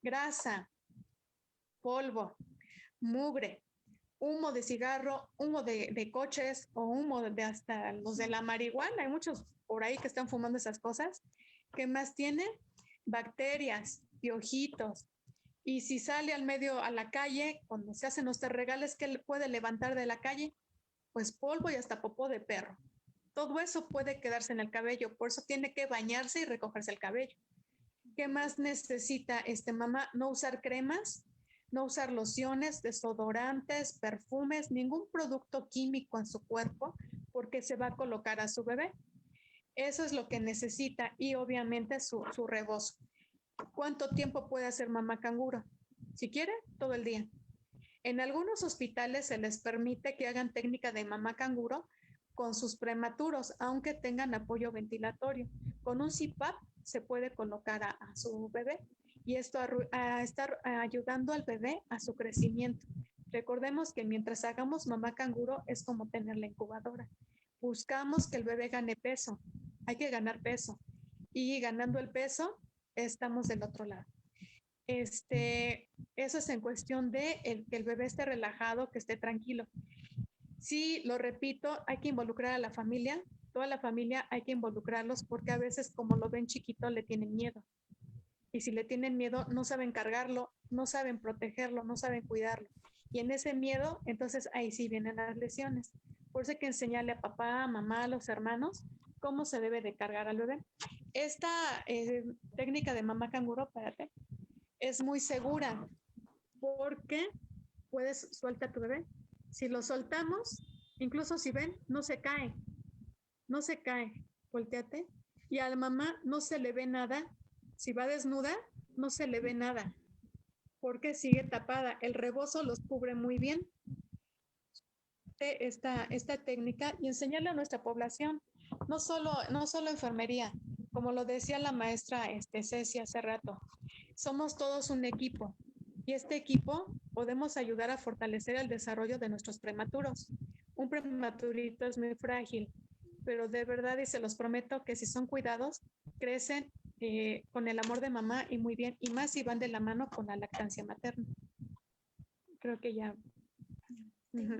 Grasa, polvo, mugre, humo de cigarro, humo de coches o humo de hasta los de la marihuana. Hay muchos por ahí que están fumando esas cosas. ¿Qué más tiene? Bacterias, piojitos. Y si sale al medio, a la calle, cuando se hacen los terregales, ¿qué puede levantar de la calle? Pues polvo y hasta popó de perro. Todo eso puede quedarse en el cabello, por eso tiene que bañarse y recogerse el cabello. ¿Qué más necesita mamá? No usar cremas, no usar lociones, desodorantes, perfumes, ningún producto químico en su cuerpo, porque se va a colocar a su bebé. Eso es lo que necesita y obviamente su rebozo. ¿Cuánto tiempo puede hacer mamá canguro? Si quiere, todo el día. En algunos hospitales se les permite que hagan técnica de mamá canguro con sus prematuros, aunque tengan apoyo ventilatorio. Con un CPAP se puede colocar a su bebé y esto está ayudando al bebé a su crecimiento. Recordemos que mientras hagamos mamá canguro es como tener la incubadora. Buscamos que el bebé gane peso. Hay que ganar peso. Y ganando el peso, estamos del otro lado. Eso es en cuestión de que el bebé esté relajado, que esté tranquilo. Sí, lo repito, hay que involucrar a la familia, toda la familia hay que involucrarlos porque a veces como lo ven chiquito le tienen miedo. Y si le tienen miedo no saben cargarlo, no saben protegerlo, no saben cuidarlo. Y en ese miedo, entonces ahí sí vienen las lesiones. Por eso hay que enseñarle a papá, a mamá, a los hermanos cómo se debe de cargar al bebé. Esta técnica de mamá canguro, espérate, es muy segura porque puedes sueltar a tu bebé. Si lo soltamos, incluso si ven, no se cae. No se cae. Volteate. Y a la mamá no se le ve nada. Si va desnuda, no se le ve nada. Porque sigue tapada. El rebozo los cubre muy bien. Esta técnica y enseñarle a nuestra población. No solo enfermería. Como lo decía la maestra Ceci hace rato. Somos todos un equipo. Y este equipo podemos ayudar a fortalecer el desarrollo de nuestros prematuros. Un prematurito es muy frágil, pero de verdad, y se los prometo, que si son cuidados, crecen con el amor de mamá y muy bien, y más si van de la mano con la lactancia materna. Creo que ya.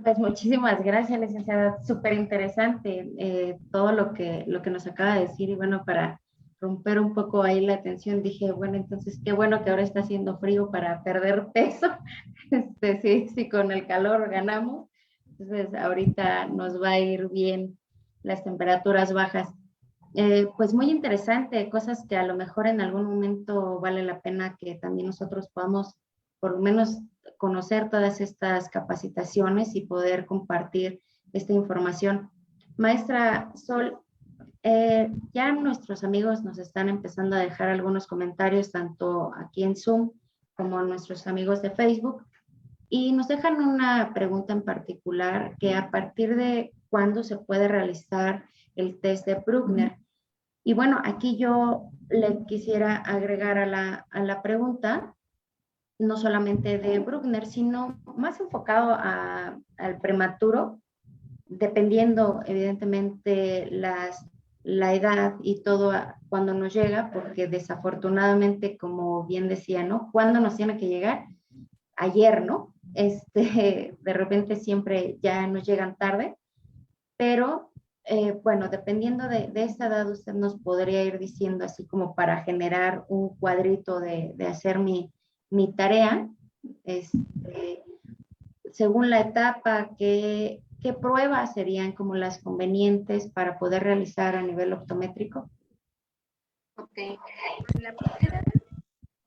Pues muchísimas gracias, licenciada. Súper interesante todo lo que nos acaba de decir. Y bueno, para romper un poco ahí la tensión, dije, bueno, entonces qué bueno que ahora está haciendo frío para perder peso. Sí, con el calor ganamos. Entonces ahorita nos va a ir bien las temperaturas bajas. Pues muy interesante, cosas que a lo mejor en algún momento vale la pena que también nosotros podamos por lo menos conocer todas estas capacitaciones y poder compartir esta información. Maestra Sol, ya nuestros amigos nos están empezando a dejar algunos comentarios, tanto aquí en Zoom como nuestros amigos de Facebook, y nos dejan una pregunta en particular, que a partir de cuándo se puede realizar el test de Bruckner. Y bueno, aquí yo le quisiera agregar a la pregunta, no solamente de Bruckner, sino más enfocado al prematuro, dependiendo evidentemente las la edad y todo cuando nos llega, porque desafortunadamente, como bien decía, ¿no? ¿Cuándo nos tiene que llegar? Ayer, ¿no? De repente siempre ya nos llegan tarde, pero bueno, dependiendo de esta edad, usted nos podría ir diciendo así como para generar un cuadrito de hacer mi tarea, según la etapa, ¿qué pruebas serían como las convenientes para poder realizar a nivel optométrico? Ok, la primera,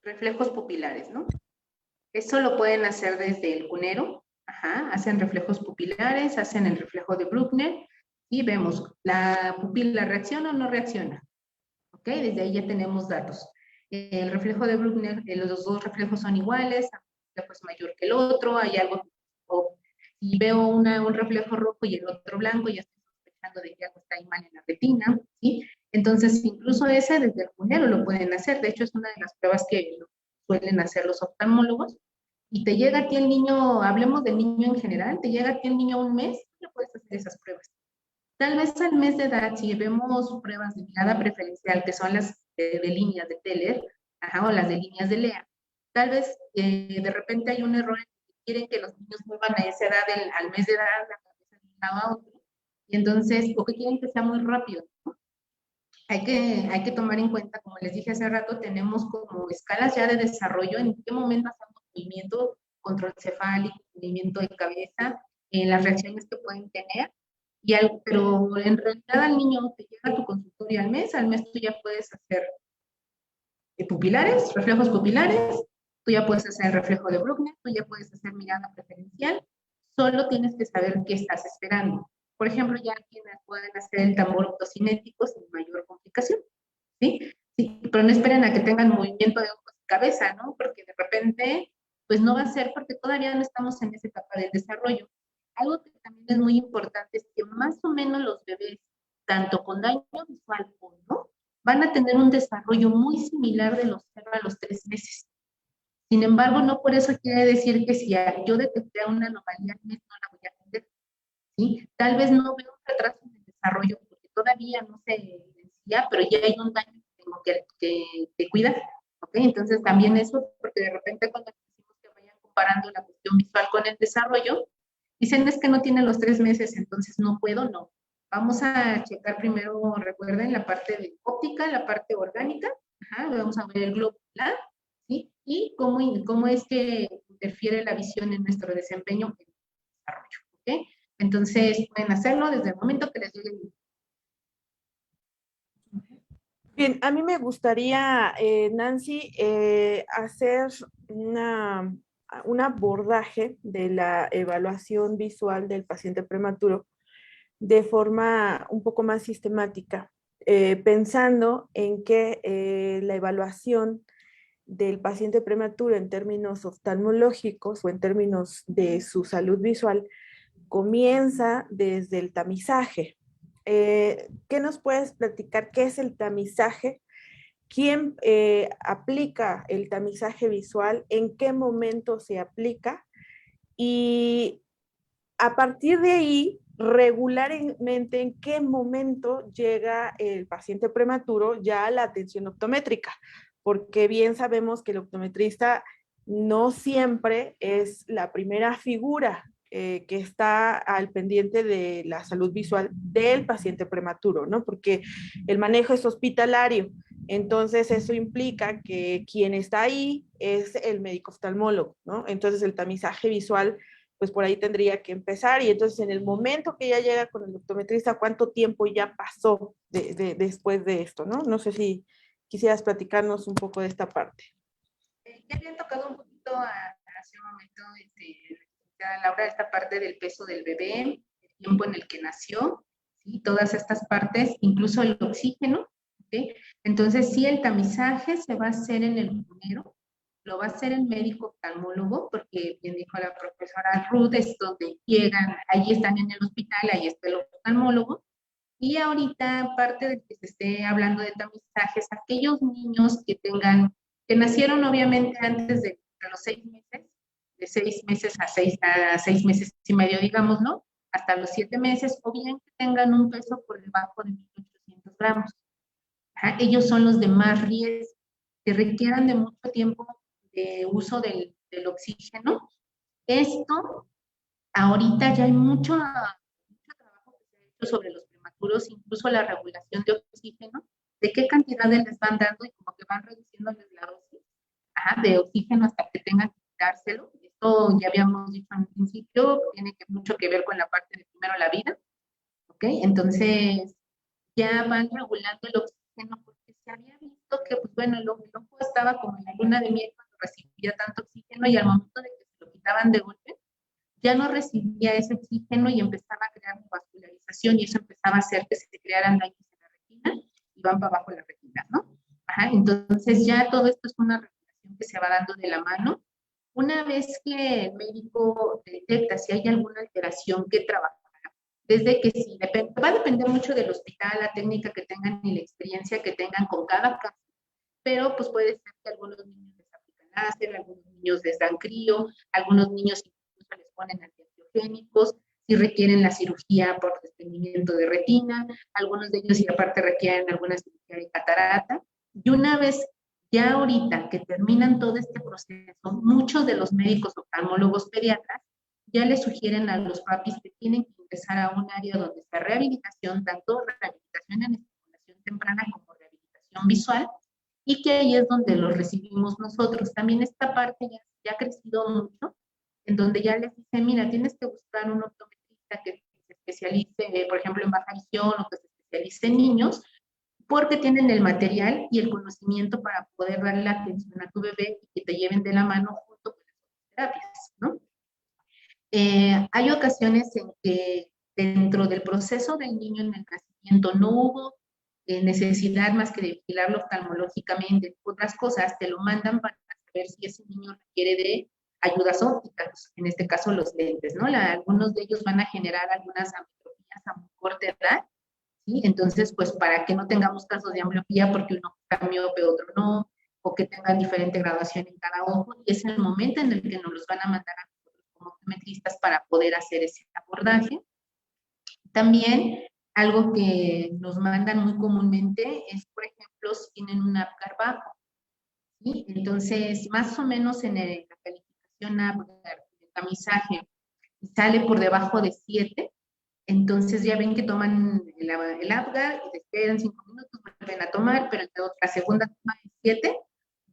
reflejos pupilares, ¿no? Eso lo pueden hacer desde el cunero, hacen reflejos pupilares, hacen el reflejo de Bruckner y vemos, ¿la pupila reacciona o no reacciona? Ok, desde ahí ya tenemos datos. El reflejo de Bruckner, los dos reflejos son iguales, un reflejo es mayor que el otro, hay algo, o si veo un reflejo rojo y el otro blanco, ya estoy sospechando de que algo está ahí mal en la retina, ¿sí? Entonces, incluso ese desde el cunero lo pueden hacer, de hecho es una de las pruebas que suelen hacer los oftalmólogos, y te llega a ti el niño, hablemos del niño en general, te llega a ti el niño un mes, ya puedes hacer esas pruebas. Tal vez al mes de edad, si vemos pruebas de mirada preferencial, que son las de líneas de Teller, o las de líneas de Lea, tal vez de repente hay un error en que quieren que los niños muevan a esa edad, al mes de edad, la cabeza de un lado a otro, y entonces, o que quieren que sea muy rápido, ¿no? Hay que tomar en cuenta, como les dije hace rato, tenemos como escalas ya de desarrollo, en qué momento hacemos movimiento, control cefálico, movimiento de cabeza, las reacciones que pueden tener, pero en realidad al niño te llega a tu consultorio al mes tú ya puedes hacer pupilares, reflejos pupilares, tú ya puedes hacer el reflejo de Bruckner, tú ya puedes hacer mirada preferencial, solo tienes que saber qué estás esperando. Por ejemplo, ya quienes pueden hacer el tambor optocinético sin mayor complicación, ¿sí? Sí, pero no esperen a que tengan movimiento de ojos y cabeza, ¿no? Porque de repente, pues no va a ser porque todavía no estamos en esa etapa del desarrollo. Algo que también es muy importante es que más o menos los bebés, tanto con daño visual o no, van a tener un desarrollo muy similar de los 0 a los 3 meses. Sin embargo, no por eso quiere decir que si yo detecté una anomalía no la voy a atender, ¿sí? Tal vez no veo un retraso en el desarrollo porque todavía no se evidencia, pero ya hay un daño que tengo que cuidar, ¿ok? Entonces también eso, porque de repente cuando decimos que vayan comparando la cuestión visual con el desarrollo, dicen es que no tiene los 3 meses, entonces no puedo, no. Vamos a checar primero, recuerden, la parte de óptica, la parte orgánica, vamos a ver el globo ocular, ¿sí? Y cómo es que interfiere la visión en nuestro desempeño en el desarrollo, ¿ok? Entonces, pueden hacerlo desde el momento que les llegue el... Bien, a mí me gustaría, Nancy, hacer un abordaje de la evaluación visual del paciente prematuro de forma un poco más sistemática, pensando en que la evaluación del paciente prematuro en términos oftalmológicos o en términos de su salud visual comienza desde el tamizaje. ¿Qué nos puedes platicar? ¿Qué es el tamizaje? ¿Quién aplica el tamizaje visual? ¿En qué momento se aplica? Y a partir de ahí, regularmente, ¿en qué momento llega el paciente prematuro ya a la atención optométrica? Porque bien sabemos que el optometrista no siempre es la primera figura que está al pendiente de la salud visual del paciente prematuro, ¿no? Porque el manejo es hospitalario. Entonces, eso implica que quien está ahí es el médico oftalmólogo, ¿no? Entonces, el tamizaje visual pues por ahí tendría que empezar. Y entonces en el momento que ya llega con el optometrista, ¿cuánto tiempo ya pasó después de esto? ¿No? No sé si quisieras platicarnos un poco de esta parte. Ya habían tocado un poquito hace un momento, Laura, esta parte del peso del bebé, el tiempo en el que nació, ¿sí? Todas estas partes, incluso el oxígeno, ¿okay? Entonces, sí, el tamizaje se va a hacer en el cunero, lo va a hacer el médico oftalmólogo, porque bien dijo la profesora Ruth, es donde llegan, ahí están en el hospital, ahí está el oftalmólogo, y ahorita parte de que se esté hablando de tamizajes, aquellos niños que nacieron obviamente antes de los 6 meses, de 6 meses a 6 meses y medio, digámoslo, hasta los 7 meses, o bien que tengan un peso por debajo de 1800 gramos. Ajá, ellos son los de más riesgo, que requieran de mucho tiempo de uso del oxígeno. Esto, ahorita ya hay mucho trabajo que se ha hecho sobre los prematuros, incluso la regulación de oxígeno, de qué cantidades les van dando y como que van reduciéndoles la dosis, ajá, de oxígeno hasta que tengan que quitárselo. Esto ya habíamos dicho en principio, tiene mucho que ver con la parte de primero la vida, ¿ok? Entonces, ya van regulando el oxígeno porque se había visto que, pues bueno, el ojo estaba como en la luna de miel cuando recibía tanto oxígeno y al momento de que se lo quitaban de golpe, ya no recibía ese oxígeno y empezaba a crear vascularización y eso empezaba a hacer que se crearan daños en la retina y van para abajo la retina, ¿no? Ajá, entonces ya todo esto es una regulación que se va dando de la mano. Una vez que el médico detecta si hay alguna alteración que trabajar, desde que sí, va a depender mucho del hospital, la técnica que tengan y la experiencia que tengan con cada caso, pero pues puede ser que algunos niños les aplican láser, algunos niños les dan crío, algunos niños incluso les ponen antiangiogénicos, si requieren la cirugía por desprendimiento de retina, algunos de ellos y aparte requieren alguna cirugía de catarata, y una vez ya ahorita que terminan todo este proceso, muchos de los médicos oftalmólogos pediatras ya le sugieren a los papis que tienen que ingresar a un área donde está rehabilitación, tanto rehabilitación en estimulación temprana como rehabilitación visual, y que ahí es donde los recibimos nosotros. También esta parte ya ha crecido mucho, en donde ya les dicen, mira, tienes que buscar un optometrista que se especialice, por ejemplo, en baja visión o que se especialice en niños, porque tienen el material y el conocimiento para poder darle la atención a tu bebé y que te lleven de la mano junto con las terapias, ¿no? Hay ocasiones en que dentro del proceso del niño en el nacimiento no hubo necesidad más que de vigilarlo oftalmológicamente. Otras cosas te lo mandan para saber si ese niño requiere de ayudas ópticas, en este caso los lentes, ¿no? Algunos de ellos van a generar algunas ambliopías a muy corta edad, ¿sí? Entonces, pues para que no tengamos casos de ambliopía porque uno está miope, otro no, o que tengan diferente graduación en cada ojo, y es el momento en el que nos los van a mandar a como optometristas para poder hacer ese abordaje. También algo que nos mandan muy comúnmente es, por ejemplo, si tienen un APGAR bajo, ¿sí? Entonces, más o menos en la calificación APGAR, el tamizaje, sale por debajo de 7, entonces ya ven que toman el APGAR y se esperan 5 minutos, vuelven a tomar, pero la segunda toma es 7,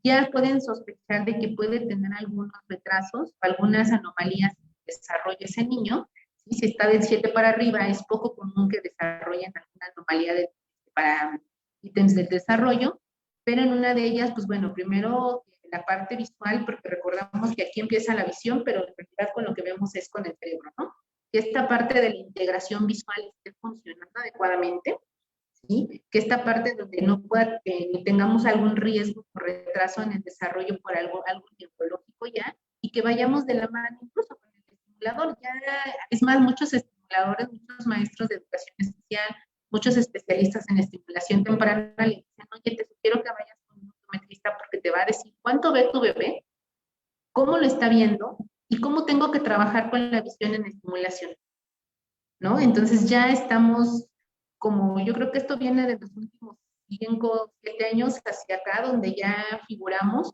ya pueden sospechar de que puede tener algunos retrasos, algunas anomalías en el desarrollo de ese niño. ¿Sí? Si está del 7 para arriba, es poco común que desarrollen alguna anomalía para ítems del desarrollo, pero en una de ellas, pues bueno, primero la parte visual, porque recordamos que aquí empieza la visión, pero en realidad con lo que vemos es con el cerebro, ¿no? Que esta parte de la integración visual esté funcionando adecuadamente, ¿sí? Que esta parte donde no tengamos algún riesgo o retraso en el desarrollo por algo neurológico ya, y que vayamos de la mano incluso con el estimulador. Ya, es más, muchos estimuladores, muchos maestros de educación especial, muchos especialistas en estimulación temprana le dicen, oye, te sugiero que vayas con un optometrista porque te va a decir cuánto ve tu bebé, cómo lo está viendo y cómo tengo que trabajar con la visión en estimulación, ¿no? Entonces ya estamos como, yo creo que esto viene de los últimos 5, 7 años hacia acá, donde ya figuramos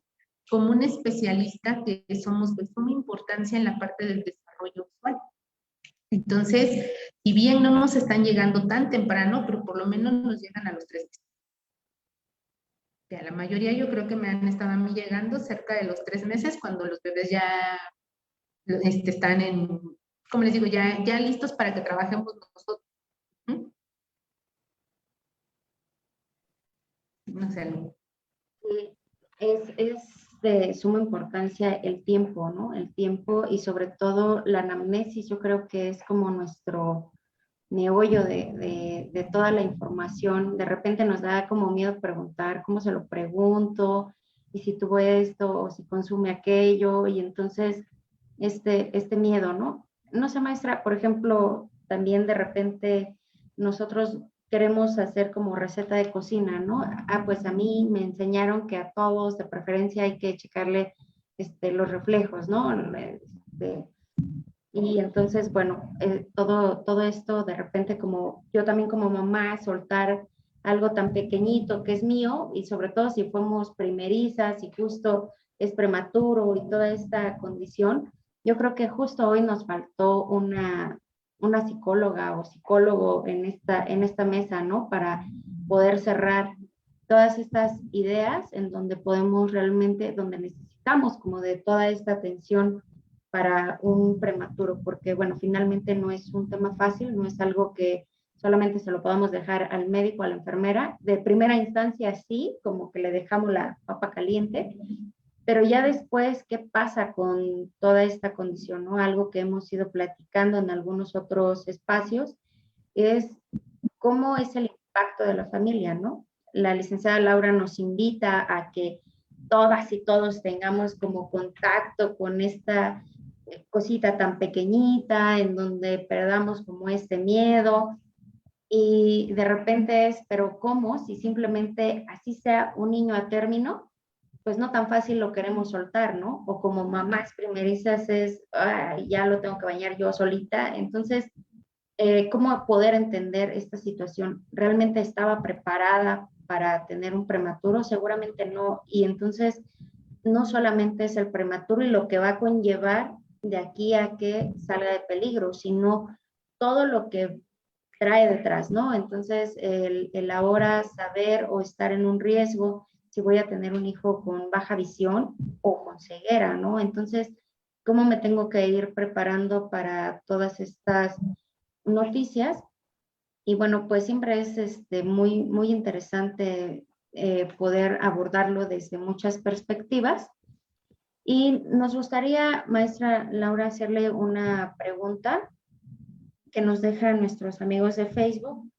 como un especialista que somos de suma importancia en la parte del desarrollo visual. Entonces, si bien no nos están llegando tan temprano, pero por lo menos nos llegan a los 3 meses. O sea, la mayoría yo creo que me han estado a mí llegando cerca de los 3 meses, cuando los bebés ya están en, como les digo, ya listos para que trabajemos nosotros. No sé. Es de suma importancia el tiempo, ¿no? El tiempo y sobre todo la anamnesis, yo creo que es como nuestro meollo de toda la información. De repente nos da como miedo preguntar, ¿cómo se lo pregunto? Y si tuvo esto o si consume aquello, y entonces este miedo, ¿no? No sé, maestra, por ejemplo, también de repente nosotros queremos hacer como receta de cocina, ¿no? Pues a mí me enseñaron que a todos de preferencia hay que checarle los reflejos, ¿no? Y entonces, bueno, todo esto de repente como yo también como mamá soltar algo tan pequeñito que es mío, y sobre todo si fuimos primerizas y justo es prematuro y toda esta condición, yo creo que justo hoy nos faltó una psicóloga o psicólogo en esta mesa, ¿no? Para poder cerrar todas estas ideas en donde podemos realmente, donde necesitamos como de toda esta atención para un prematuro, porque bueno, finalmente no es un tema fácil, no es algo que solamente se lo podamos dejar al médico, a la enfermera. De primera instancia sí, como que le dejamos la papa caliente, pero ya después, ¿qué pasa con toda esta condición, no? Algo que hemos ido platicando en algunos otros espacios es cómo es el impacto de la familia, ¿no? La licenciada Laura nos invita a que todas y todos tengamos como contacto con esta cosita tan pequeñita, en donde perdamos como este miedo, y de repente es, pero ¿cómo? Si simplemente así sea un niño a término, pues no tan fácil lo queremos soltar, ¿no? O como mamás primerizas es, ay, ya lo tengo que bañar yo solita. Entonces, ¿cómo poder entender esta situación? ¿Realmente estaba preparada para tener un prematuro? Seguramente no. Y entonces, no solamente es el prematuro y lo que va a conllevar de aquí a que salga de peligro, sino todo lo que trae detrás, ¿no? Entonces, el ahora saber o estar en un riesgo, si voy a tener un hijo con baja visión o con ceguera, ¿no? Entonces, ¿cómo me tengo que ir preparando para todas estas noticias? Y bueno, pues siempre es muy, muy interesante poder abordarlo desde muchas perspectivas. Y nos gustaría, maestra Laura, hacerle una pregunta que nos dejan nuestros amigos de Facebook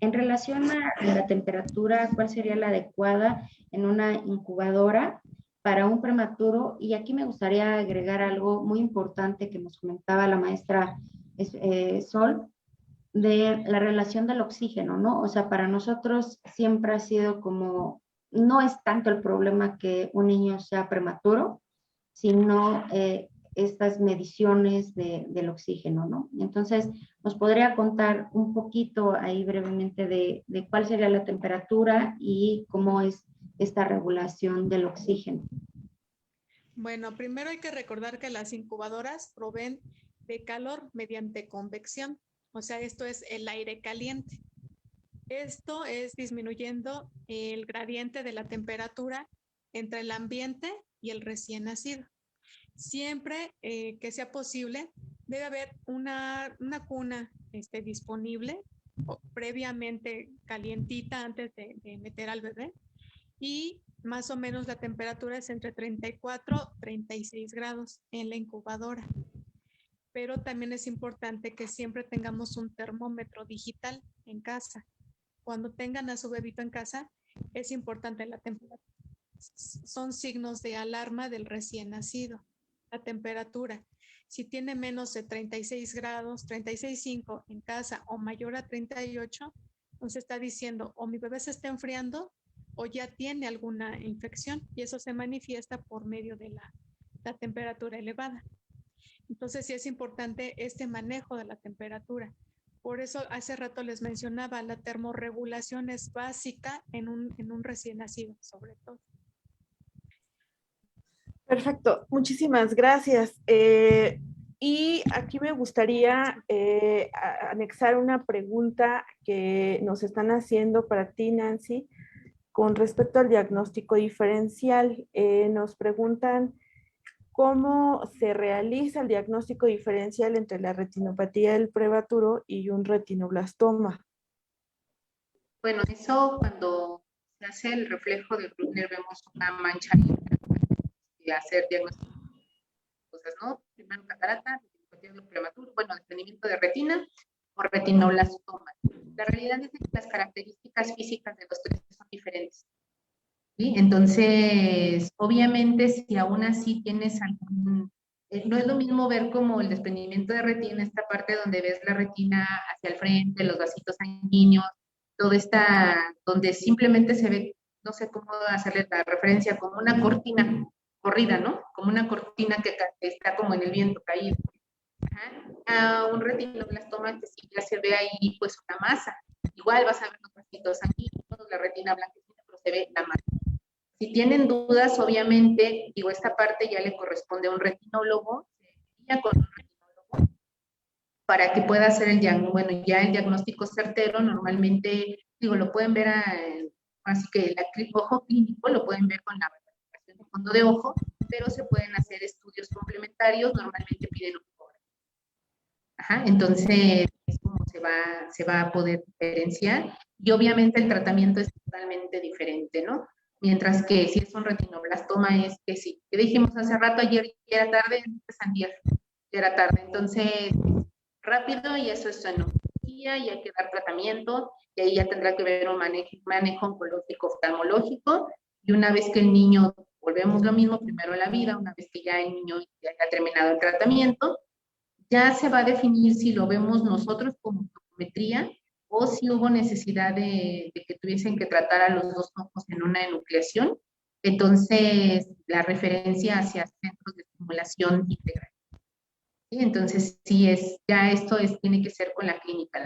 en relación a la temperatura, ¿cuál sería la adecuada en una incubadora para un prematuro? Y aquí me gustaría agregar algo muy importante que nos comentaba la maestra Sol, de la relación del oxígeno, ¿no? O sea, para nosotros siempre ha sido como, no es tanto el problema que un niño sea prematuro, sino estas mediciones del oxígeno, ¿no? Entonces, ¿nos podría contar un poquito ahí brevemente de cuál sería la temperatura y cómo es esta regulación del oxígeno? Bueno, primero hay que recordar que las incubadoras proveen de calor mediante convección, o sea, esto es el aire caliente. Esto es disminuyendo el gradiente de la temperatura entre el ambiente y el recién nacido. Siempre que sea posible, debe haber una cuna disponible previamente calientita antes de meter al bebé, y más o menos la temperatura es entre 34 y 36 grados en la incubadora. Pero también es importante que siempre tengamos un termómetro digital en casa. Cuando tengan a su bebito en casa, es importante la temperatura. Son signos de alarma del recién nacido. La temperatura, si tiene menos de 36 grados, 36,5 en casa o mayor a 38, entonces está diciendo o mi bebé se está enfriando o ya tiene alguna infección, y eso se manifiesta por medio de la temperatura elevada. Entonces sí es importante este manejo de la temperatura. Por eso hace rato les mencionaba, la termorregulación es básica en un recién nacido, sobre todo. Perfecto, muchísimas gracias. Y aquí me gustaría anexar una pregunta que nos están haciendo para ti, Nancy, con respecto al diagnóstico diferencial. Nos preguntan cómo se realiza el diagnóstico diferencial entre la retinopatía del prematuro y un retinoblastoma. Bueno, eso cuando se hace el reflejo de Brunner vemos una mancha y hacer diagnóstico de cosas, ¿no? Primero catarata, retinopatía del prematuro, bueno, desprendimiento de retina o retinoblastoma. La realidad es que las características físicas de los tres son diferentes. ¿Sí? Entonces, obviamente, si aún así tienes algún... no es lo mismo ver como el desprendimiento de retina, esta parte donde ves la retina hacia el frente, los vasitos sanguíneos, toda esta, donde simplemente se ve, no sé cómo hacerle la referencia, como una cortina corrida, ¿no? Como una cortina que está como en el viento caído. Ajá. A un retinoblastoma que sí ya se ve ahí pues una masa. igual vas a ver los vacitos sanguíneos, la retina blanquecina, pero se ve la marca. Si tienen dudas, obviamente, digo, esta parte ya le corresponde a un retinólogo, ya con un retinólogo, para que pueda hacer el diagnóstico. Bueno, ya el diagnóstico certero, normalmente, digo, lo pueden ver, así que el ojo clínico lo pueden ver con la valoración de fondo de ojo, pero se pueden hacer estudios complementarios, normalmente piden un ecografía. Ajá, entonces, es como se va a poder diferenciar, y obviamente el tratamiento es totalmente diferente, ¿no? Mientras que si es un retinoblastoma es que sí, que dijimos hace rato, ayer ya era tarde, antier, ya era tarde, entonces rápido, y eso es oncología, y hay que dar tratamiento, y ahí ya tendrá que ver un manejo oncológico oftalmológico, y una vez que el niño, volvemos lo mismo, primero la vida, una vez que ya el niño ya ha terminado el tratamiento, ya se va a definir si lo vemos nosotros como topometría o si hubo necesidad de que tuviesen que tratar a los dos ojos en una enucleación. Entonces, la referencia hacia centros de estimulación integral. ¿Sí? Entonces, sí, ya esto tiene que ser con la clínica,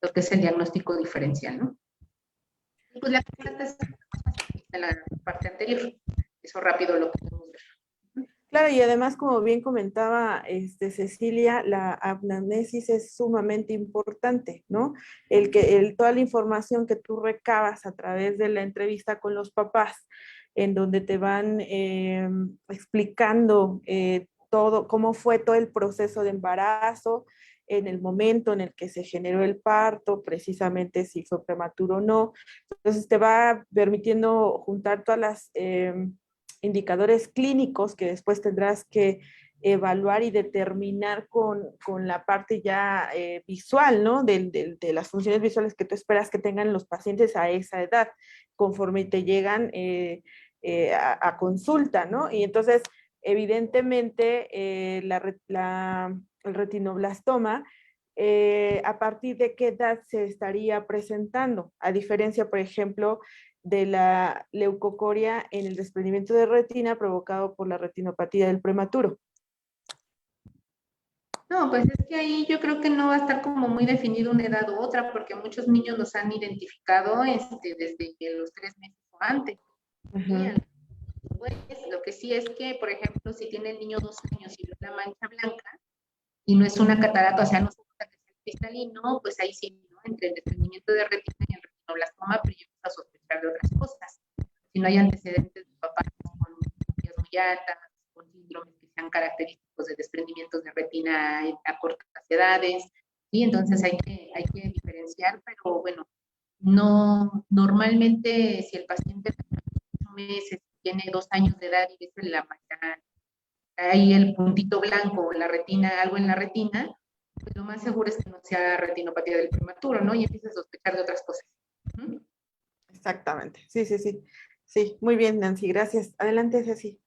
lo que es el diagnóstico diferencial, ¿no? Y pues la carta es de la parte anterior. Eso rápido lo podemos ver. Claro, y además, como bien comentaba Cecilia, la anamnesis es sumamente importante, ¿no? Toda la información que tú recabas a través de la entrevista con los papás, en donde te van explicando todo, cómo fue todo el proceso de embarazo, en el momento en el que se generó el parto, precisamente si fue prematuro o no. Entonces te va permitiendo juntar todas las indicadores clínicos que después tendrás que evaluar y determinar con la parte ya visual, ¿no? De las funciones visuales que tú esperas que tengan los pacientes a esa edad, conforme te llegan a consulta, ¿no? Y entonces, evidentemente, el retinoblastoma, a partir de qué edad se estaría presentando, a diferencia, por ejemplo, de la leucocoria en el desprendimiento de retina provocado por la retinopatía del prematuro. No, pues es que ahí yo creo que no va a estar como muy definido una edad u otra, porque muchos niños los han identificado desde los 3 meses o antes. Uh-huh. Pues, lo que sí es que, por ejemplo, si tiene el niño 2 años y ve una mancha blanca y no es una catarata, o sea, no se nota que es cristalino, pues ahí sí, ¿no? Entre el desprendimiento de retina y el retinoblastoma, pero yo empiezo a sospechar de otras cosas. Si no hay antecedentes de papás con vías muy altas, con síndromes que sean característicos de desprendimientos de retina a cortas edades, ¿sí? Entonces hay que diferenciar, pero bueno, no, normalmente si el paciente tiene 8 meses, tiene 2 años de edad y ves ahí el puntito blanco en la retina, algo en la retina, pues lo más seguro es que no sea retinopatía del prematuro, ¿no? Y empiezas a sospechar de otras cosas. Exactamente, sí. Sí, muy bien, Nancy, gracias. Adelante, Ceci.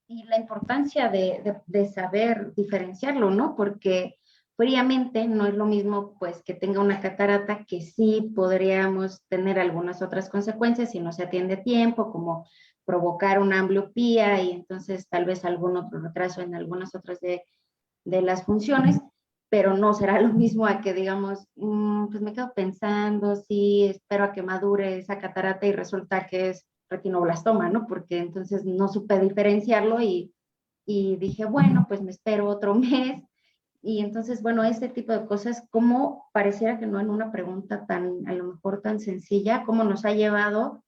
Y la importancia de saber diferenciarlo, ¿no? Porque fríamente no es lo mismo, pues, que tenga una catarata, que sí podríamos tener algunas otras consecuencias si no se atiende a tiempo, como provocar una ambliopía y entonces tal vez algún otro retraso en algunas otras de las funciones, pero no será lo mismo a que digamos, pues me quedo pensando, sí, espero a que madure esa catarata y resulta que es retinoblastoma, ¿no? Porque entonces no supe diferenciarlo y dije, bueno, pues me espero otro mes. Y entonces, bueno, este tipo de cosas, como pareciera que no en una pregunta tan, a lo mejor tan sencilla, cómo nos ha llevado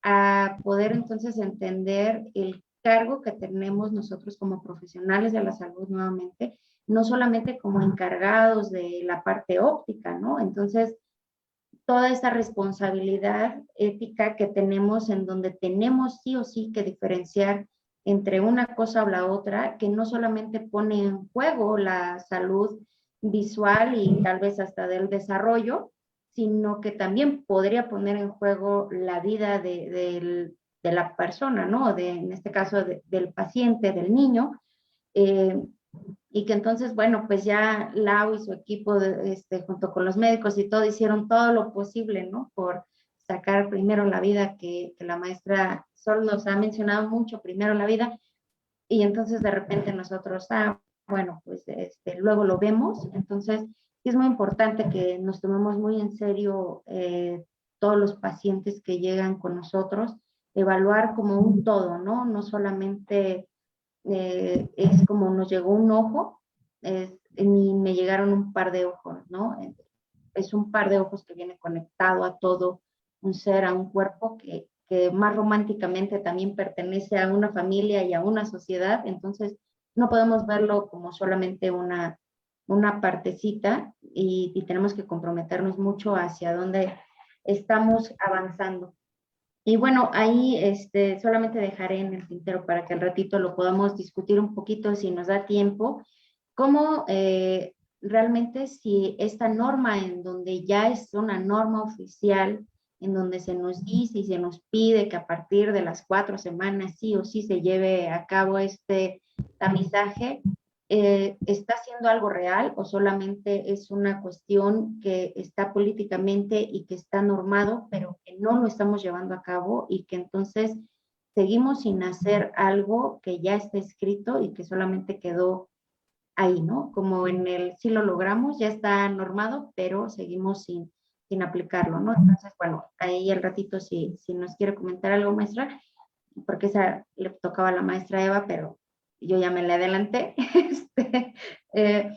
a poder entonces entender el cargo que tenemos nosotros como profesionales de la salud nuevamente, no solamente como encargados de la parte óptica, ¿no? Entonces, toda esta responsabilidad ética que tenemos en donde tenemos sí o sí que diferenciar entre una cosa o la otra, que no solamente pone en juego la salud visual y tal vez hasta del desarrollo, sino que también podría poner en juego la vida de la persona, ¿no? En este caso del paciente, del niño, y que entonces, bueno, pues ya Lau y su equipo, junto con los médicos y todo, hicieron todo lo posible, ¿no? Por sacar primero la vida, que la maestra Sol nos ha mencionado mucho, primero la vida, y entonces de repente nosotros, bueno, pues luego lo vemos. Entonces, Y es muy importante que nos tomemos muy en serio todos los pacientes que llegan con nosotros, evaluar como un todo, ¿no? No solamente es como nos llegó un ojo, ni me llegaron un par de ojos, ¿no? Es un par de ojos que viene conectado a todo un ser, a un cuerpo que más románticamente también pertenece a una familia y a una sociedad, entonces no podemos verlo como solamente una partecita y tenemos que comprometernos mucho hacia dónde estamos avanzando. Y bueno, ahí solamente dejaré en el tintero para que al ratito lo podamos discutir un poquito si nos da tiempo, cómo realmente si esta norma en donde ya es una norma oficial, en donde se nos dice y se nos pide que a partir de las 4 semanas sí o sí se lleve a cabo este tamizaje, ¿está haciendo algo real o solamente es una cuestión que está políticamente y que está normado, pero que no lo estamos llevando a cabo y que entonces seguimos sin hacer algo que ya está escrito y que solamente quedó ahí, ¿no? Como en el, sí lo logramos, ya está normado, pero seguimos sin aplicarlo, ¿no? Entonces, bueno, ahí al ratito si nos quiere comentar algo, maestra, porque esa le tocaba a la maestra Eva, pero yo ya me le adelanté. Eh,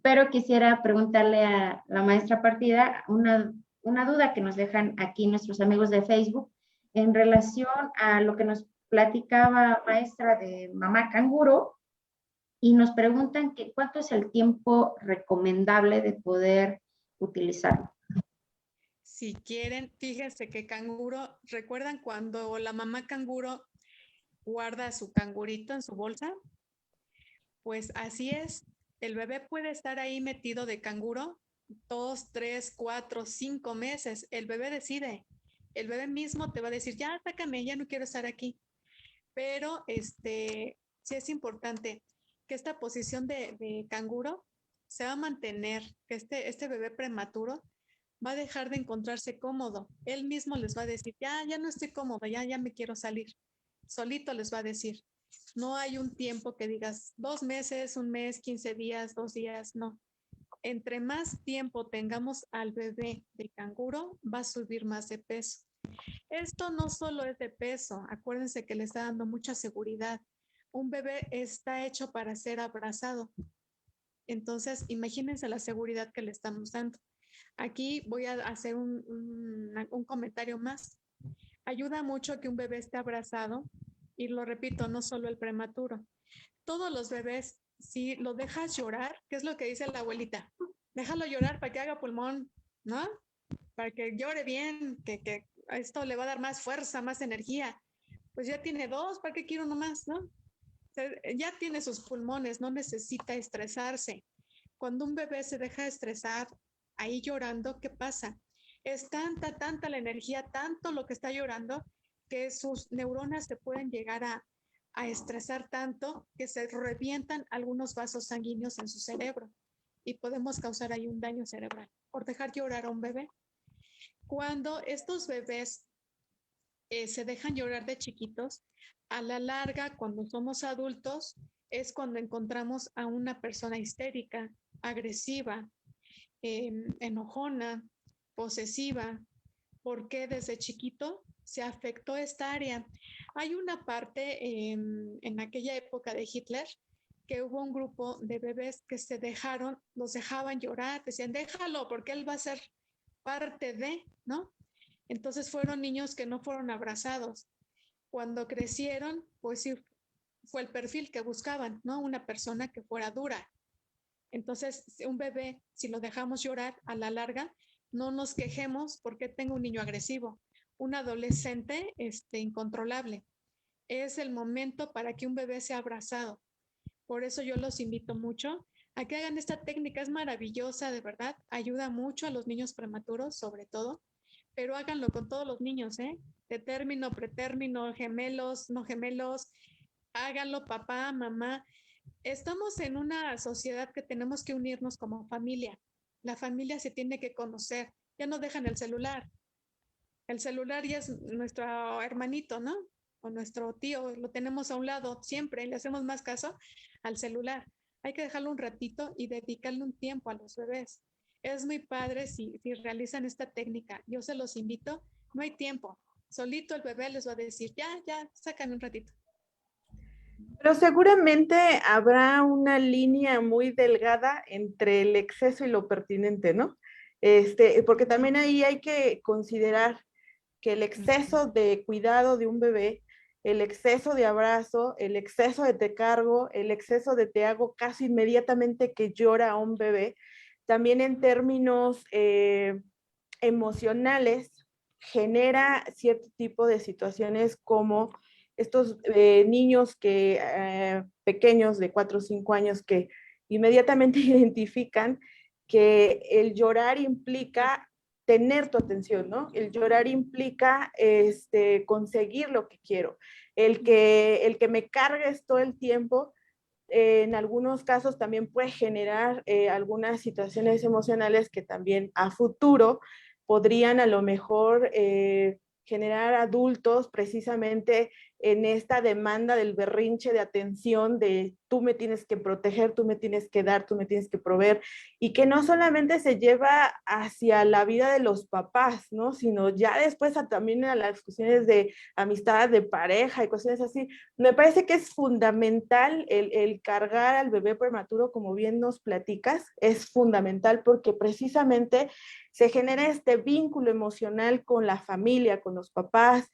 pero quisiera preguntarle a la maestra Partida una duda que nos dejan aquí nuestros amigos de Facebook en relación a lo que nos platicaba maestra de mamá canguro y nos preguntan que cuánto es el tiempo recomendable de poder utilizarlo. Si quieren, fíjense que canguro, ¿recuerdan cuando la mamá canguro guarda su cangurito en su bolsa? Pues así es, el bebé puede estar ahí metido de canguro 2, 3, 4, 5 meses. El bebé decide. El bebé mismo te va a decir, ya, sácame, ya no quiero estar aquí. Pero sí es importante que esta posición de canguro se va a mantener, que este bebé prematuro va a dejar de encontrarse cómodo. Él mismo les va a decir, ya no estoy cómodo, ya me quiero salir. Solito les va a decir. No hay un tiempo que digas 2 meses, 1 mes, 15 días, 2 días, no. Entre más tiempo tengamos al bebé de canguro, va a subir más de peso. Esto no solo es de peso, acuérdense que le está dando mucha seguridad. Un bebé está hecho para ser abrazado. Entonces, imagínense la seguridad que le estamos dando. Aquí voy a hacer un comentario más. Ayuda mucho que un bebé esté abrazado y lo repito, no solo el prematuro. Todos los bebés, si lo dejas llorar, ¿qué es lo que dice la abuelita? Déjalo llorar para que haga pulmón, ¿no? Para que llore bien, que esto le va a dar más fuerza, más energía. Pues ya tiene 2, ¿para qué quiero uno más, no? O sea, ya tiene sus pulmones, no necesita estresarse. Cuando un bebé se deja estresar, ahí llorando, ¿qué pasa? Es tanta la energía, tanto lo que está llorando, que sus neuronas se pueden llegar a estresar tanto que se revientan algunos vasos sanguíneos en su cerebro y podemos causar ahí un daño cerebral por dejar llorar a un bebé. Cuando estos bebés se dejan llorar de chiquitos, a la larga, cuando somos adultos, es cuando encontramos a una persona histérica, agresiva, enojona, posesiva, porque desde chiquito se afectó esta área. Hay una parte en aquella época de Hitler que hubo un grupo de bebés que los dejaban llorar, decían, déjalo porque él va a ser parte de, ¿no? Entonces fueron niños que no fueron abrazados. Cuando crecieron, pues sí, fue el perfil que buscaban, ¿no? Una persona que fuera dura. Entonces, un bebé, si lo dejamos llorar a la larga, no nos quejemos porque tengo un niño agresivo. Un adolescente incontrolable. Es el momento para que un bebé sea abrazado. Por eso yo los invito mucho a que hagan esta técnica. Es maravillosa, de verdad. Ayuda mucho a los niños prematuros, sobre todo. Pero háganlo con todos los niños, ¿eh? De término, pretérmino, gemelos, no gemelos. Háganlo papá, mamá. Estamos en una sociedad que tenemos que unirnos como familia. La familia se tiene que conocer. Ya no dejan el celular. El celular ya es nuestro hermanito, ¿no? O nuestro tío, lo tenemos a un lado siempre, le hacemos más caso al celular. Hay que dejarlo un ratito y dedicarle un tiempo a los bebés. es muy padre si realizan esta técnica. Yo se los invito, no hay tiempo. Solito el bebé les va a decir, ya, sacan un ratito. Pero seguramente habrá una línea muy delgada entre el exceso y lo pertinente, ¿no? Porque también ahí hay que considerar que el exceso de cuidado de un bebé, el exceso de abrazo, el exceso de te cargo, el exceso de te hago casi inmediatamente que llora a un bebé, también en términos emocionales genera cierto tipo de situaciones como estos niños pequeños de 4 o 5 años que inmediatamente identifican que el llorar implica tener tu atención, ¿no? El llorar implica conseguir lo que quiero. El que me cargues todo el tiempo, en algunos casos también puede generar algunas situaciones emocionales que también a futuro podrían a lo mejor generar adultos precisamente en esta demanda del berrinche de atención, de tú me tienes que proteger, tú me tienes que dar, tú me tienes que proveer, y que no solamente se lleva hacia la vida de los papás, ¿no? Sino ya después también a las discusiones de amistad, de pareja y cuestiones así. Me parece que es fundamental el cargar al bebé prematuro, como bien nos platicas, es fundamental porque precisamente se genera este vínculo emocional con la familia, con los papás,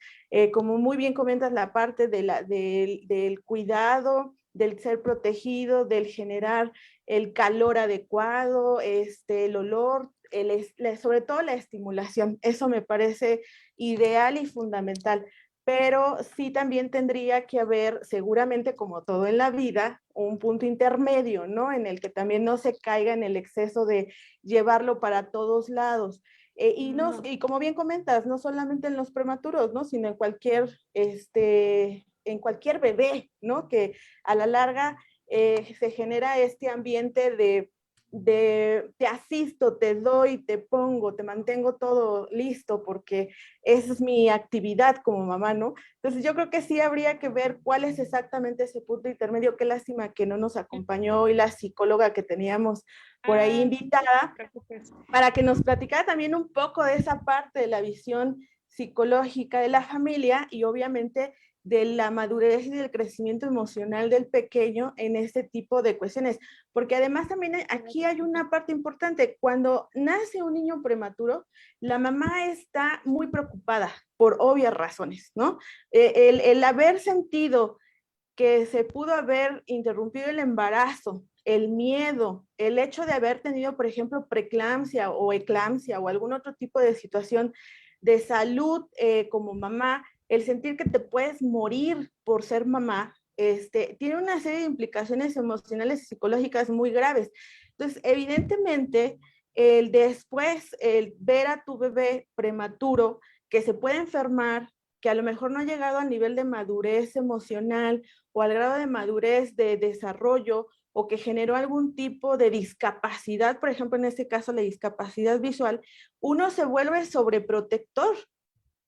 como muy bien comentas la parte del cuidado, del ser protegido, del generar el calor adecuado, el olor, sobre todo la estimulación. Eso me parece ideal y fundamental. Pero sí también tendría que haber, seguramente como todo en la vida, un punto intermedio, ¿no? En el que también no se caiga en el exceso de llevarlo para todos lados. Y como bien comentas, no solamente en los prematuros, ¿no? Sino en cualquier bebé, ¿no? Que a la larga se genera este ambiente de te asisto, te doy, te pongo, te mantengo todo listo porque esa es mi actividad como mamá, ¿no? Entonces yo creo que sí habría que ver cuál es exactamente ese punto intermedio. Qué lástima que no nos acompañó hoy la psicóloga que teníamos por ahí invitada para que nos platicara también un poco de esa parte de la visión psicológica de la familia y obviamente de la madurez y del crecimiento emocional del pequeño en este tipo de cuestiones. Porque además también aquí hay una parte importante. Cuando nace un niño prematuro, la mamá está muy preocupada por obvias razones, ¿no? El haber sentido que se pudo haber interrumpido el embarazo, el miedo, el hecho de haber tenido, por ejemplo, preeclampsia o eclampsia o algún otro tipo de situación de salud como mamá, el sentir que te puedes morir por ser mamá, tiene una serie de implicaciones emocionales y psicológicas muy graves. Entonces, evidentemente, el ver a tu bebé prematuro que se puede enfermar, que a lo mejor no ha llegado al nivel de madurez emocional o al grado de madurez de desarrollo o que generó algún tipo de discapacidad, por ejemplo, en este caso la discapacidad visual, uno se vuelve sobreprotector,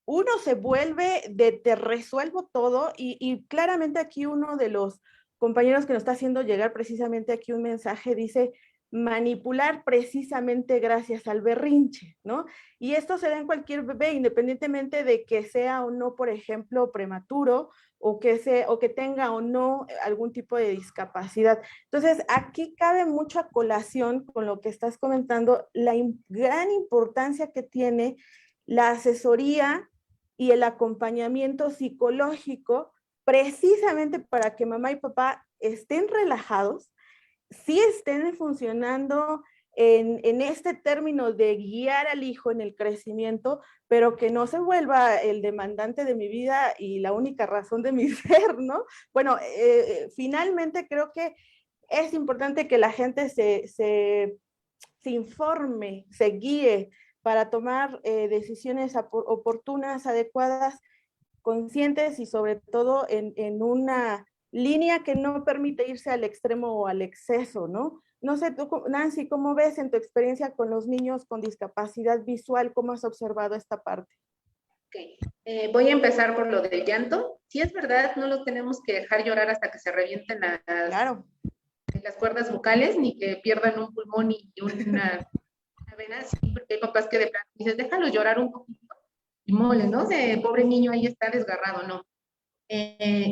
uno se vuelve te resuelvo todo y claramente aquí uno de los compañeros que nos está haciendo llegar precisamente aquí un mensaje dice manipular precisamente gracias al berrinche, ¿no? Y esto se da en cualquier bebé, independientemente de que sea o no, por ejemplo, prematuro o que tenga o no algún tipo de discapacidad. Entonces, aquí cabe mucho a colación con lo que estás comentando, la gran importancia que tiene la asesoría y el acompañamiento psicológico precisamente para que mamá y papá estén relajados, sí estén funcionando en este término de guiar al hijo en el crecimiento, pero que no se vuelva el demandante de mi vida y la única razón de mi ser, ¿no? Bueno, finalmente creo que es importante que la gente se informe, se guíe para tomar decisiones oportunas, adecuadas, conscientes y sobre todo en una línea que no permite irse al extremo o al exceso, ¿no? No sé, tú, Nancy, ¿cómo ves en tu experiencia con los niños con discapacidad visual? ¿Cómo has observado esta parte? Okay. Voy a empezar por lo del llanto. Si es verdad, no los tenemos que dejar llorar hasta que se revienten las Claro. cuerdas vocales, ni que pierdan un pulmón y una ven así, porque hay papás que de plano dices, déjalo llorar un poquito y mole, ¿no? Ese pobre niño ahí está desgarrado, ¿no?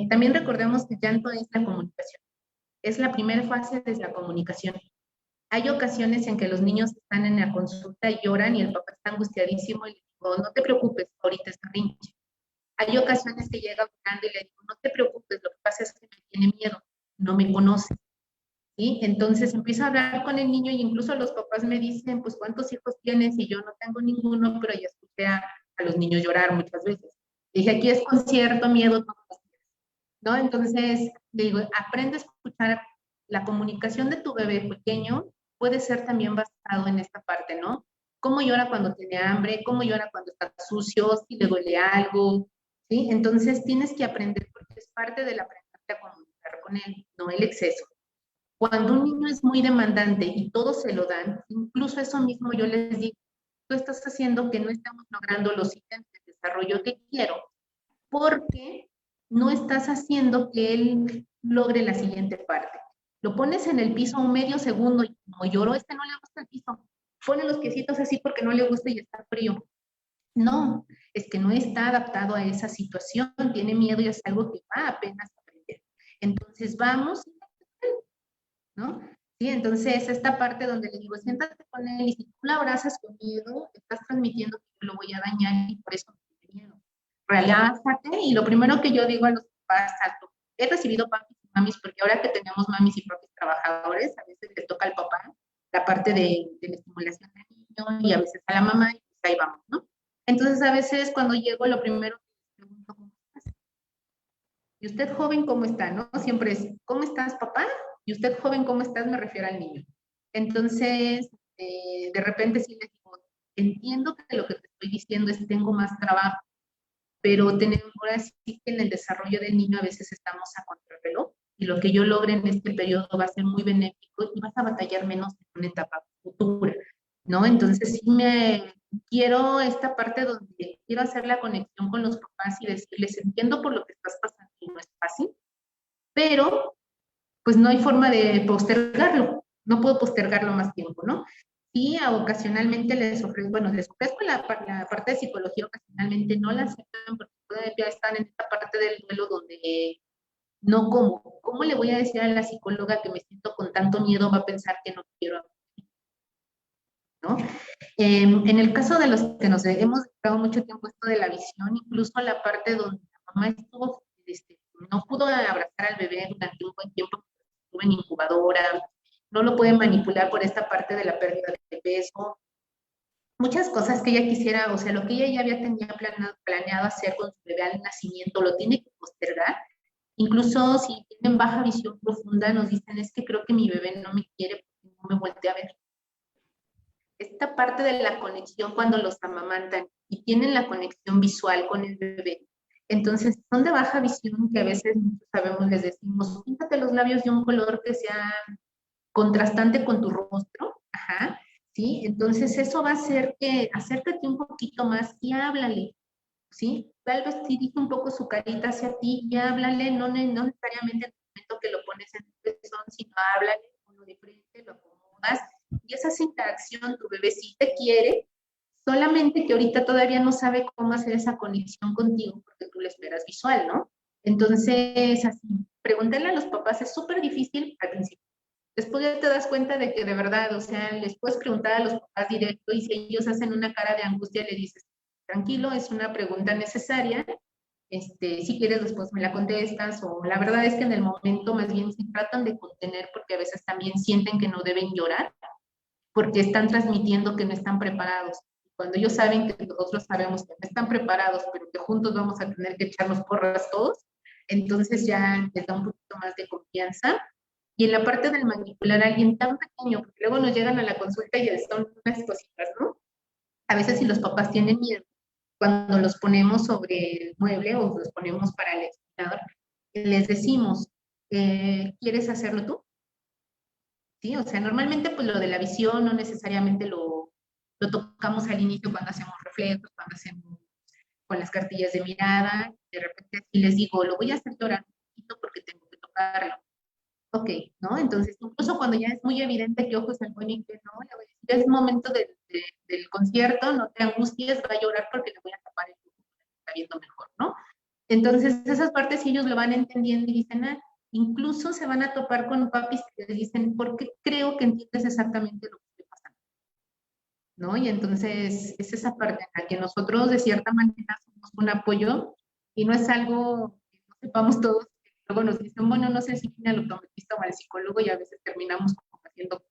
También recordemos que llanto es la comunicación. Es la primera fase de la comunicación. Hay ocasiones en que los niños están en la consulta y lloran y el papá está angustiadísimo y le digo, no te preocupes, ahorita está rinche. Hay ocasiones que llega llorando y le digo, no te preocupes, lo que pasa es que me tiene miedo, no me conoce. ¿Sí? Entonces empiezo a hablar con el niño y incluso los papás me dicen, pues, ¿cuántos hijos tienes? Y yo no tengo ninguno, pero ya escuché a los niños llorar muchas veces. Dije, aquí es con cierto miedo todos los días, ¿no? Entonces, digo, aprende a escuchar. La comunicación de tu bebé pequeño puede ser también basado en esta parte, ¿no? Cómo llora cuando tiene hambre, cómo llora cuando está sucio, si le duele algo, ¿sí? Entonces tienes que aprender porque es parte del aprendizaje a comunicar con él, no el exceso. Cuando un niño es muy demandante y todos se lo dan, incluso eso mismo yo les digo, tú estás haciendo que no estamos logrando los ítems de desarrollo que quiero, porque no estás haciendo que él logre la siguiente parte. Lo pones en el piso un medio segundo y como lloró, no le gusta el piso. Pone los piecitos así porque no le gusta y está frío. No, es que no está adaptado a esa situación, tiene miedo y es algo que va apenas a aprender. Entonces vamos, ¿no? Sí, entonces esta parte donde le digo, siéntate con él y si tú la abrazas con miedo, estás transmitiendo que yo lo voy a dañar y por eso me tiene miedo. Relájate y lo primero que yo digo a los papás, he recibido papis y mamis, porque ahora que tenemos mamis y papis trabajadores, a veces les toca al papá la parte de la estimulación del niño y a veces a la mamá y pues ahí vamos, ¿no? Entonces a veces cuando llego lo primero que les pregunto, ¿cómo estás? Y usted joven, ¿cómo está? ¿No? Siempre es, ¿cómo estás, papá? Y usted joven, ¿cómo estás? Me refiero al niño. Entonces, de repente sí les digo, entiendo que lo que te estoy diciendo es tengo más trabajo, pero tenemos ahora sí que en el desarrollo del niño a veces estamos a contrarreloj y lo que yo logre en este periodo va a ser muy benéfico y vas a batallar menos en una etapa futura, ¿no? Entonces sí me quiero esta parte donde quiero hacer la conexión con los papás y decirles, entiendo por lo que estás pasando y no es fácil, pero pues no hay forma de postergarlo, no puedo postergarlo más tiempo, ¿no? Y ocasionalmente les ofrezco la parte de psicología, ocasionalmente no la aceptan porque todavía están en esta parte del duelo donde no ¿cómo le voy a decir a la psicóloga que me siento con tanto miedo? Va a pensar que no quiero, ¿no? En el caso de los que nos hemos dedicado mucho tiempo esto de la visión, incluso la parte donde la mamá estuvo, no pudo abrazar al bebé durante un buen tiempo, estuvo en incubadora, no lo puede manipular por esta parte de la pérdida de peso, muchas cosas que ella quisiera, o sea, lo que ella ya había planeado hacer con su bebé al nacimiento, lo tiene que postergar. Incluso si tienen baja visión profunda, nos dicen, es que creo que mi bebé no me quiere porque no me voltea a ver. Esta parte de la conexión cuando los amamantan y tienen la conexión visual con el bebé, entonces son de baja visión que a veces sabemos, les decimos, píntate los labios de un color que sea contrastante con tu rostro, ajá, ¿sí? Entonces eso va a hacer que acércate un poquito más y háblale, ¿sí? Tal vez dirige un poco su carita hacia ti y háblale, no necesariamente en el momento que lo pones en el pezón, sino háblale, uno de frente, lo acomodas, y esa interacción, tu bebé sí te quiere, solamente que ahorita todavía no sabe cómo hacer esa conexión contigo porque tú le esperas visual, ¿no? Entonces, así, preguntarle a los papás es súper difícil al principio. Después ya te das cuenta de que de verdad, o sea, les puedes preguntar a los papás directo y si ellos hacen una cara de angustia, le dices, tranquilo, es una pregunta necesaria, si quieres después me la contestas, o la verdad es que en el momento más bien se tratan de contener porque a veces también sienten que no deben llorar, porque están transmitiendo que no están preparados. Cuando ellos saben que nosotros sabemos que no están preparados, pero que juntos vamos a tener que echarnos porras todos, entonces ya les da un poquito más de confianza. Y en la parte del manipular a alguien tan pequeño, porque luego nos llegan a la consulta y son unas cositas, ¿no? A veces si los papás tienen miedo, cuando los ponemos sobre el mueble o los ponemos para el explicador, les decimos, ¿quieres hacerlo tú? Sí, o sea, normalmente pues lo de la visión no necesariamente lo tocamos al inicio cuando hacemos reflejos, cuando hacemos con las cartillas de mirada, de repente si les digo, lo voy a hacer llorar un poquito porque tengo que tocarlo. Ok, ¿no? Entonces, incluso cuando ya es muy evidente que ojos el bonito, no, le voy a decir, ya es momento del concierto, no te angusties, va a llorar porque le voy a tapar el ojo, está viendo mejor, ¿no? Entonces, esas partes ellos lo van entendiendo y dicen, ah, incluso se van a topar con papis que les dicen, ¿por qué creo que entiendes exactamente lo que estoy pasando? ¿No? Y entonces, es esa parte en la que nosotros, de cierta manera, somos un apoyo y no es algo que no sepamos todos. Luego nos dicen, bueno, no sé si viene al optometrista o al psicólogo y a veces terminamos como haciendo,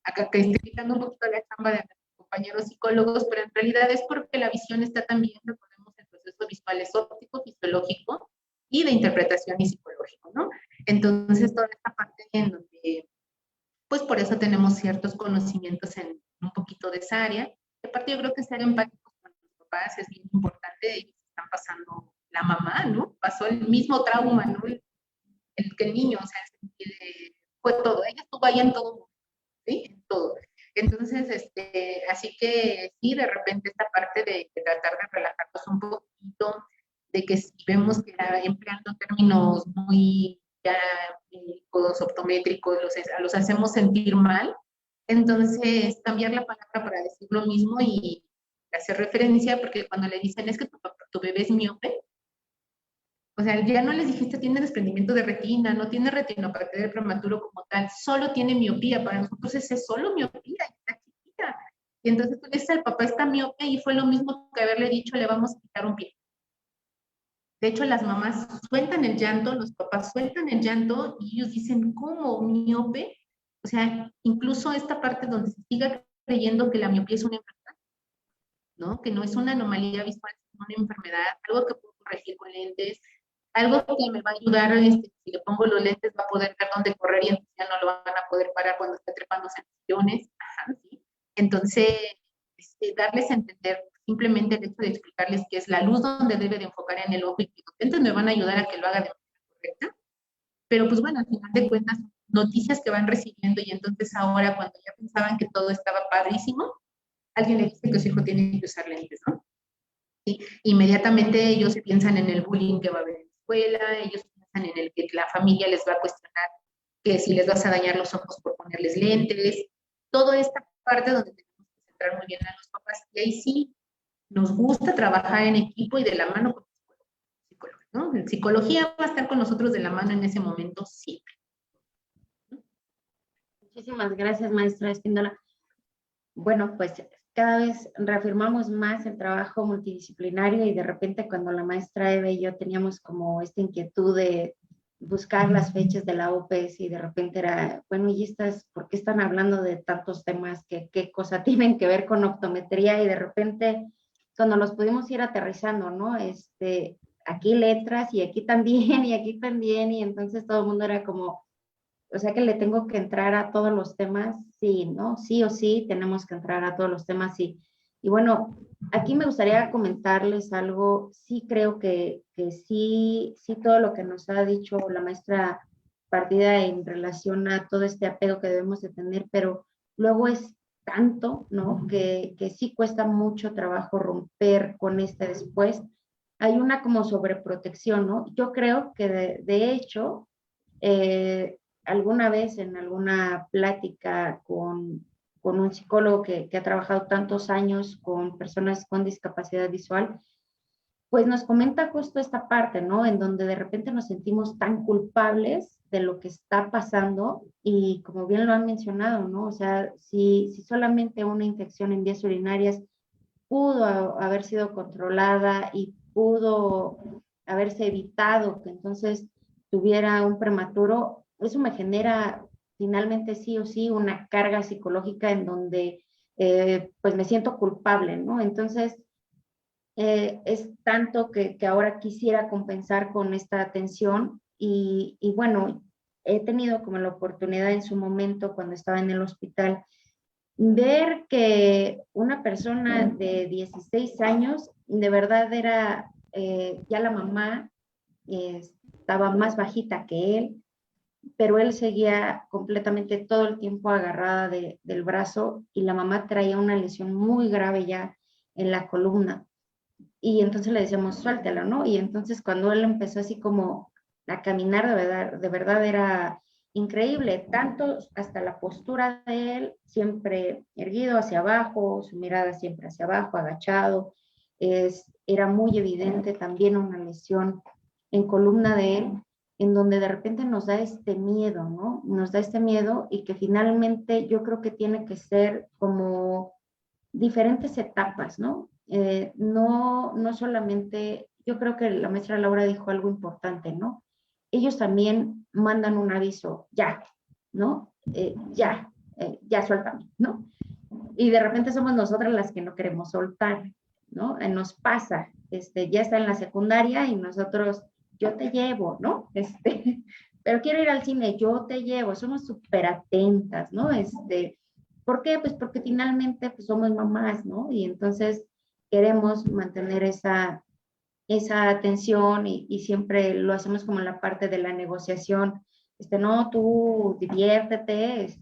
acá que estoy quitando un poquito la chamba de nuestros compañeros psicólogos, pero en realidad es porque la visión está también, recordemos, el proceso visual es óptico, fisiológico y de interpretación y psicológico, ¿no? Entonces, toda esta parte en donde, pues por eso tenemos ciertos conocimientos en un poquito de esa área. Y aparte yo creo que ser empáticos con los papás es bien importante, ellos están pasando, la mamá, ¿no? Pasó el mismo trauma, ¿no? El que el niño, o sea, fue todo, ella estuvo ahí en todo, ¿sí? En todo. Entonces, así que sí, de repente esta parte de tratar de relajarnos un poquito, de que si vemos que empleando términos muy ya médicos, optométricos, los hacemos sentir mal, entonces cambiar la palabra para decir lo mismo y hacer referencia, porque cuando le dicen es que tu bebé es miope, o sea, ya no les dijiste tiene desprendimiento de retina, no tiene retinopatía del prematuro como tal, solo tiene miopía. Para nosotros es solo miopía, está chiquita. Y entonces tú dices, el papá está miope y fue lo mismo que haberle dicho, le vamos a quitar un pie. De hecho, las mamás sueltan el llanto, los papás sueltan el llanto y ellos dicen, ¿cómo? ¿Miope? O sea, incluso esta parte donde se siga creyendo que la miopía es una enfermedad, ¿no? Que no es una anomalía visual, es una enfermedad, algo que puedo corregir con lentes, algo que me va a ayudar, si le pongo los lentes va a poder ver dónde correr y entonces ya no lo van a poder parar cuando esté trepándose en sillones. Ajá, ¿sí? Entonces, darles a entender simplemente el hecho de explicarles qué es la luz donde debe de enfocar en el ojo y que los lentes me van a ayudar a que lo haga de manera correcta. Pero pues bueno, al final de cuentas, noticias que van recibiendo y entonces ahora cuando ya pensaban que todo estaba padrísimo, alguien le dice que su hijo tiene que usar lentes, ¿no? ¿Sí? Inmediatamente ellos piensan en el bullying que va a haber en la escuela, ellos piensan en el que la familia les va a cuestionar que si les vas a dañar los ojos por ponerles lentes, toda esta parte donde tenemos que centrar muy bien a los papás, y ahí sí nos gusta trabajar en equipo y de la mano con el psicólogo, ¿no? En psicología va a estar con nosotros de la mano en ese momento siempre. Muchísimas gracias, maestra Espíndola. Bueno, pues cada vez reafirmamos más el trabajo multidisciplinario y de repente cuando la maestra Eva y yo teníamos como esta inquietud de buscar las fechas de la OPS y de repente era, bueno, ¿y estas por qué están hablando de tantos temas? ¿Qué cosa tienen que ver con optometría? Y de repente cuando los pudimos ir aterrizando, ¿no? Aquí letras y aquí también y aquí también y entonces todo el mundo era como, o sea que le tengo que entrar a todos los temas, sí, ¿no? Sí o sí, tenemos que entrar a todos los temas, sí. Y bueno, aquí me gustaría comentarles algo, sí creo que sí, sí todo lo que nos ha dicho la maestra Partida en relación a todo este apego que debemos de tener, pero luego es tanto, ¿no? Que sí cuesta mucho trabajo romper con después. Hay una como sobreprotección, ¿no? Yo creo que de hecho, alguna vez en alguna plática con un psicólogo que ha trabajado tantos años con personas con discapacidad visual, pues nos comenta justo esta parte, ¿no? En donde de repente nos sentimos tan culpables de lo que está pasando y como bien lo han mencionado, ¿no? O sea, si solamente una infección en vías urinarias pudo haber sido controlada y pudo haberse evitado que entonces tuviera un prematuro, eso me genera finalmente sí o sí una carga psicológica en donde pues me siento culpable, ¿no? Entonces es tanto que ahora quisiera compensar con esta atención y bueno, he tenido como la oportunidad en su momento cuando estaba en el hospital ver que una persona de 16 años, de verdad era, ya la mamá estaba más bajita que él, pero él seguía completamente todo el tiempo agarrada del brazo y la mamá traía una lesión muy grave ya en la columna. Y entonces le decíamos, suéltela, ¿no? Y entonces cuando él empezó así como a caminar, de verdad era increíble, tanto hasta la postura de él, siempre erguido hacia abajo, su mirada siempre hacia abajo, agachado. Era muy evidente también una lesión en columna de él, en donde de repente nos da este miedo, ¿no? Nos da este miedo y que finalmente yo creo que tiene que ser como diferentes etapas, ¿no? No solamente, yo creo que la maestra Laura dijo algo importante, ¿no? Ellos también mandan un aviso, ya, ¿no? Ya suéltame, ¿no? Y de repente somos nosotras las que no queremos soltar, ¿no? Nos pasa, ya está en la secundaria y nosotros, yo te llevo, ¿no? Pero quiero ir al cine, yo te llevo, somos súper atentas, ¿no? ¿Por qué? Pues porque finalmente pues, somos mamás, ¿no? Y entonces queremos mantener esa atención y siempre lo hacemos como en la parte de la negociación. No, tú diviértete,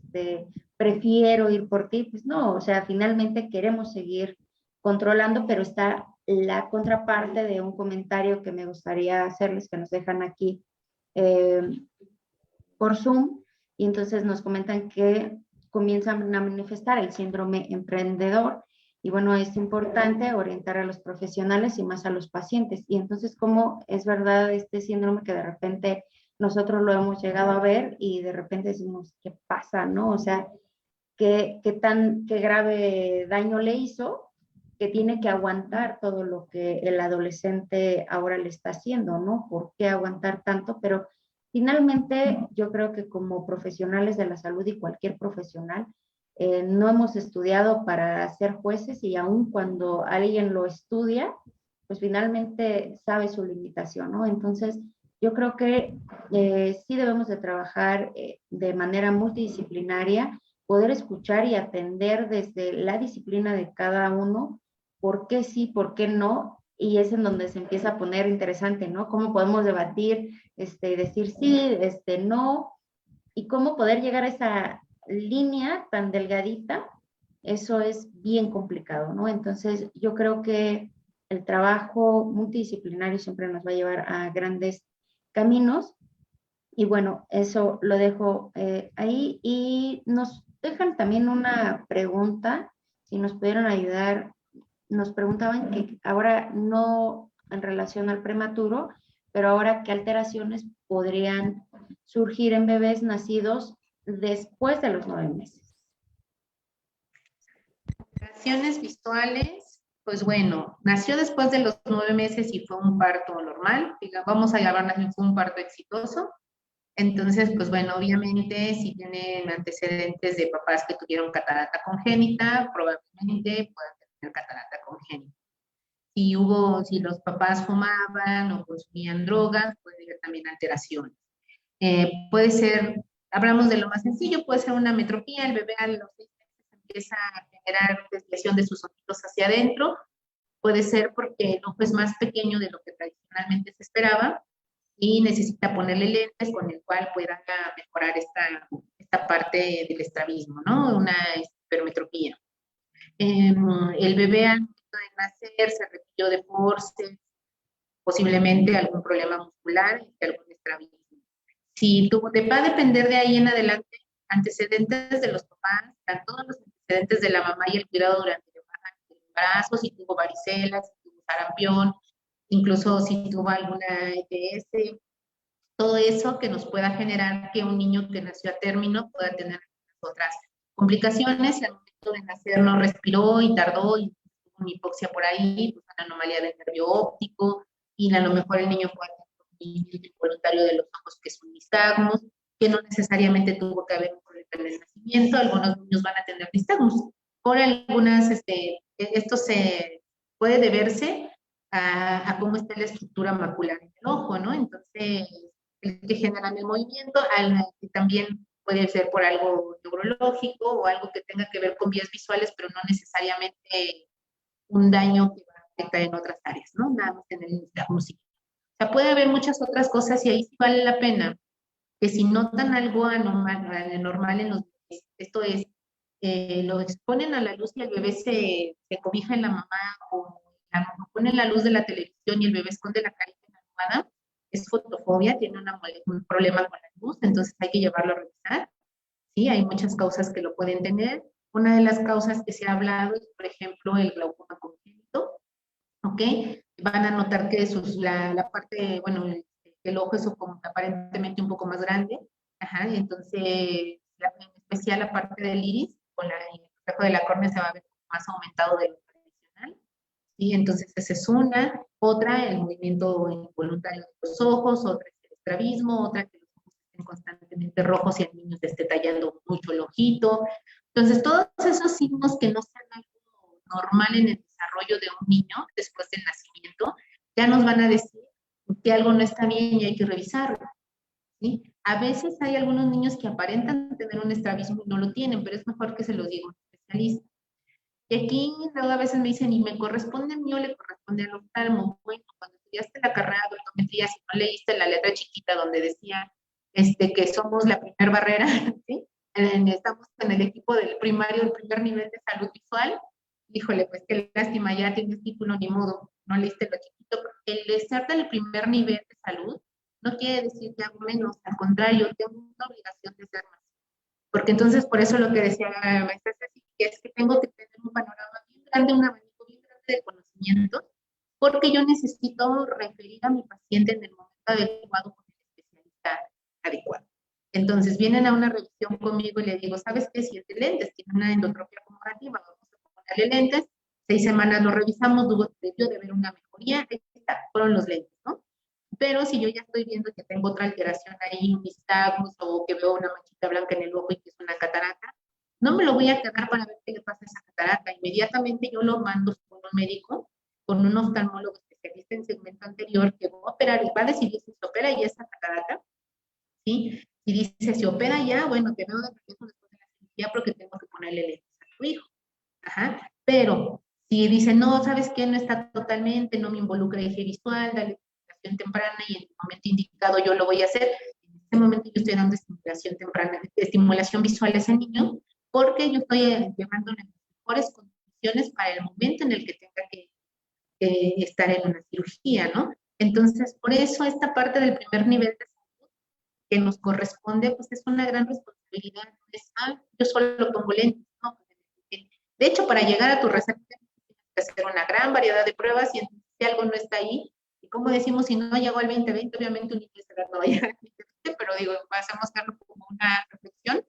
prefiero ir por ti. Pues no, o sea, finalmente queremos seguir controlando, pero está la contraparte de un comentario que me gustaría hacerles, que nos dejan aquí por Zoom, y entonces nos comentan que comienzan a manifestar el síndrome emprendedor. Y bueno, es importante orientar a los profesionales y más a los pacientes. Y entonces, ¿cómo es verdad este síndrome que de repente nosotros lo hemos llegado a ver y de repente decimos, ¿qué pasa, no? O sea, ¿qué grave daño le hizo que tiene que aguantar todo lo que el adolescente ahora le está haciendo, ¿no? ¿Por qué aguantar tanto? Pero finalmente, yo creo que como profesionales de la salud y cualquier profesional, no hemos estudiado para ser jueces y aun cuando alguien lo estudia, pues finalmente sabe su limitación, ¿no? Entonces, yo creo que sí debemos de trabajar de manera multidisciplinaria, poder escuchar y atender desde la disciplina de cada uno, por qué sí, por qué no, y es en donde se empieza a poner interesante, ¿no? Cómo podemos debatir, decir sí, no, y cómo poder llegar a esa línea tan delgadita, eso es bien complicado, ¿no? Entonces, yo creo que el trabajo multidisciplinario siempre nos va a llevar a grandes caminos, y bueno, eso lo dejo ahí, y nos dejan también una pregunta, si nos pudieran ayudar. Nos preguntaban que ahora no en relación al prematuro, pero ahora qué alteraciones podrían surgir en bebés nacidos después de los 9 meses. Alteraciones visuales, pues bueno, nació después de los 9 meses y fue un parto normal, vamos a llamarlo así, fue un parto exitoso. Entonces, pues bueno, obviamente si tienen antecedentes de papás que tuvieron catarata congénita, probablemente puedan tener catarata congénita. Si los papás fumaban o consumían drogas, puede haber también alteraciones. Puede ser, hablamos de lo más sencillo, puede ser una metropía, el bebé a los 6 meses empieza a generar desviación de sus ojitos hacia adentro, puede ser porque el ojo es más pequeño de lo que tradicionalmente se esperaba y necesita ponerle lentes con el cual pueda mejorar esta parte del estrabismo, ¿no? Una hipermetropía. El bebé al momento de nacer se requirió de forceps, posiblemente algún problema muscular y algún estrabismo. Si va a depender de ahí en adelante antecedentes de los papás, todos los antecedentes de la mamá y el cuidado durante el embarazo, si tuvo varicela, si tuvo sarampión, incluso si tuvo alguna ETS, todo eso que nos pueda generar que un niño que nació a término pueda tener otras complicaciones. Al momento de nacer no respiró y tardó y tuvo una hipoxia por ahí, pues una anomalía del nervio óptico, y a lo mejor el niño puede tener un movimiento involuntario de los ojos que son nistagmos, que no necesariamente tuvo que haber un problema en el nacimiento. Algunos niños van a tener nistagmos. Por algunas, esto se puede deberse a cómo está la estructura macular en el ojo, ¿no? Entonces, el que generan el movimiento, también puede ser por algo neurológico o algo que tenga que ver con vías visuales, pero no necesariamente un daño que va a afectar en otras áreas, ¿no? Nada más en el música. O sea, puede haber muchas otras cosas y ahí sí vale la pena que si notan algo anormal en los bebés, esto es, lo exponen a la luz y el bebé se cobija en la mamá, o ponen la luz de la televisión y el bebé esconde la carita en la almohada, es fotofobia, tiene un problema con la luz, entonces hay que llevarlo a revisar. Sí, hay muchas causas que lo pueden tener. Una de las causas que se ha hablado es, por ejemplo, el glaucoma congénito, ¿ok? Van a notar que la parte, bueno, el ojo es como aparentemente un poco más grande, ajá, y entonces, en especial la parte del iris, con el reflejo de la córnea se va a ver más aumentado de lo tradicional, ¿sí? Entonces, esa es una. Otra, el movimiento involuntario de los ojos, otra es el estrabismo, otra que los ojos estén constantemente rojos y el niño se esté tallando mucho el ojito. Entonces, todos esos signos que no sean algo normal en el desarrollo de un niño después del nacimiento, ya nos van a decir que algo no está bien y hay que revisarlo, ¿sí? A veces hay algunos niños que aparentan tener un estrabismo y no lo tienen, pero es mejor que se los diga un especialista. Y aquí luego a veces me dicen, ¿y me corresponde a mí o le corresponde al oftalmo? Bueno, cuando estudiaste la carrera de optometría, si no leíste la letra chiquita donde decía que somos la primera barrera, ¿sí? Estamos en el equipo del primario, el primer nivel de salud visual. Híjole, pues qué lástima, ya tienes título, ni modo, no leíste lo chiquito. El estar del primer nivel de salud no quiere decir que hago menos, al contrario, tengo una obligación de ser más. Porque entonces, por eso lo que decía la maestra Ceci, que es que tengo que tener un panorama bien grande, un abanico bien grande de conocimientos, porque yo necesito referir a mi paciente en el momento adecuado con el especialista adecuado. Entonces, vienen a una revisión conmigo y le digo, ¿sabes qué? Si es de lentes, tiene una endotropia congenita, vamos a ponerle lentes, 6 semanas lo revisamos, debió de haber una mejoría, ahí está, fueron los lentes, ¿no? Pero si yo ya estoy viendo que tengo otra alteración ahí, un nistagmus, o que veo una manchita blanca en el ojo y que es una catarata, no me lo voy a quedar para ver qué le pasa a esa catarata. Inmediatamente yo lo mando con un médico, con un oftalmólogo especialista en segmento anterior, que va a operar y va a decidir si se opera ya esa catarata, ¿sí? Y dice, si opera ya, bueno, te veo de regreso después de la cirugía porque tengo que ponerle lentes a tu hijo. Ajá. Pero si dice, no, ¿sabes qué? No está totalmente, no me involucra eje visual, dale estimulación temprana y en el momento indicado yo lo voy a hacer. En este momento yo estoy dando estimulación temprana, estimulación visual a ese niño, porque yo estoy llevando las mejores condiciones para el momento en el que tenga que estar en una cirugía, ¿no? Entonces, por eso esta parte del primer nivel de salud que nos corresponde, pues es una gran responsabilidad. No es, yo solo lo pongo lentes, ¿no? De hecho, para llegar a tu receta tienes que hacer una gran variedad de pruebas y entonces si algo no está ahí, y como decimos, si no llegó al 2020, obviamente un niño no va a llegar al 2020, pero digo, pasamos a verlo como una reflexión.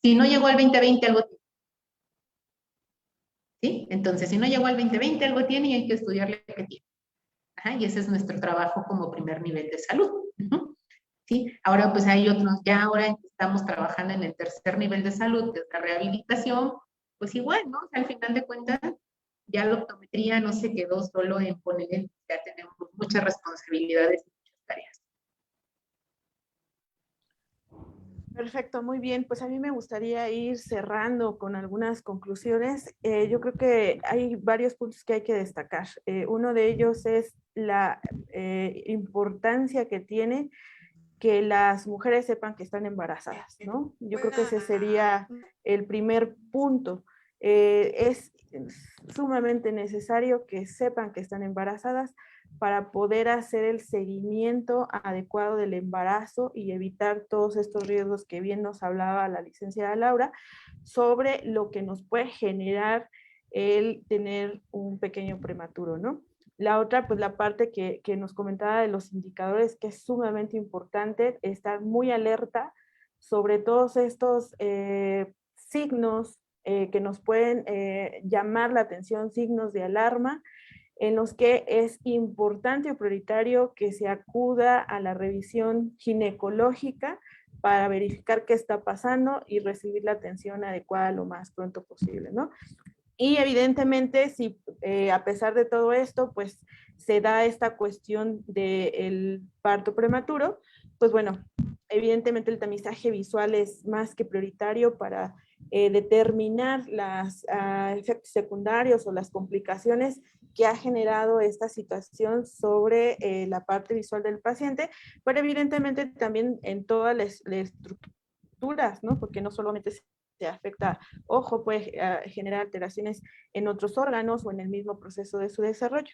Si no llegó al 2020, algo tiene. ¿Sí? Entonces, si no llegó al 2020, algo tiene y hay que estudiarle qué tiene. Ajá, y ese es nuestro trabajo como primer nivel de salud. ¿Sí? Ahora, pues hay otros, ya ahora estamos trabajando en el tercer nivel de salud, que es la rehabilitación, pues igual, ¿no? O sea, al final de cuentas, ya la optometría no se quedó solo en poner, ya tenemos muchas responsabilidades y muchas tareas. Perfecto, muy bien. Pues a mí me gustaría ir cerrando con algunas conclusiones. Yo creo que hay varios puntos que hay que destacar. Uno de ellos es la importancia que tiene que las mujeres sepan que están embarazadas, ¿no? Yo creo que ese sería el primer punto. Es sumamente necesario que sepan que están embarazadas para poder hacer el seguimiento adecuado del embarazo y evitar todos estos riesgos que bien nos hablaba la licenciada Laura sobre lo que nos puede generar el tener un pequeño prematuro, ¿no? La otra, pues la parte que nos comentaba de los indicadores, que es sumamente importante, estar muy alerta sobre todos estos signos que nos pueden llamar la atención, signos de alarma, en los que es importante o prioritario que se acuda a la revisión ginecológica para verificar qué está pasando y recibir la atención adecuada lo más pronto posible, ¿no? Y evidentemente, si a pesar de todo esto, pues se da esta cuestión del parto prematuro, pues bueno, evidentemente el tamizaje visual es más que prioritario para determinar los efectos secundarios o las complicaciones que ha generado esta situación sobre la parte visual del paciente, pero evidentemente también en todas las estructuras, ¿no? Porque no solamente este, afecta ojo, puede generar alteraciones en otros órganos o en el mismo proceso de su desarrollo.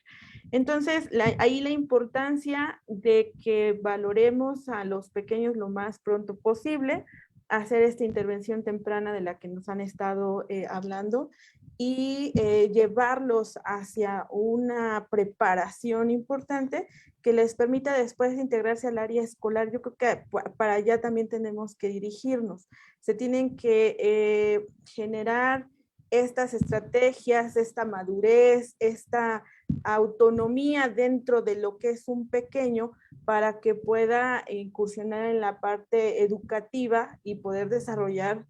Entonces, ahí la importancia de que valoremos a los pequeños lo más pronto posible, hacer esta intervención temprana de la que nos han estado hablando y llevarlos hacia una preparación importante que les permita después integrarse al área escolar. Yo creo que para allá también tenemos que dirigirnos. Se tienen que generar estas estrategias, esta madurez, esta autonomía dentro de lo que es un pequeño para que pueda incursionar en la parte educativa y poder desarrollar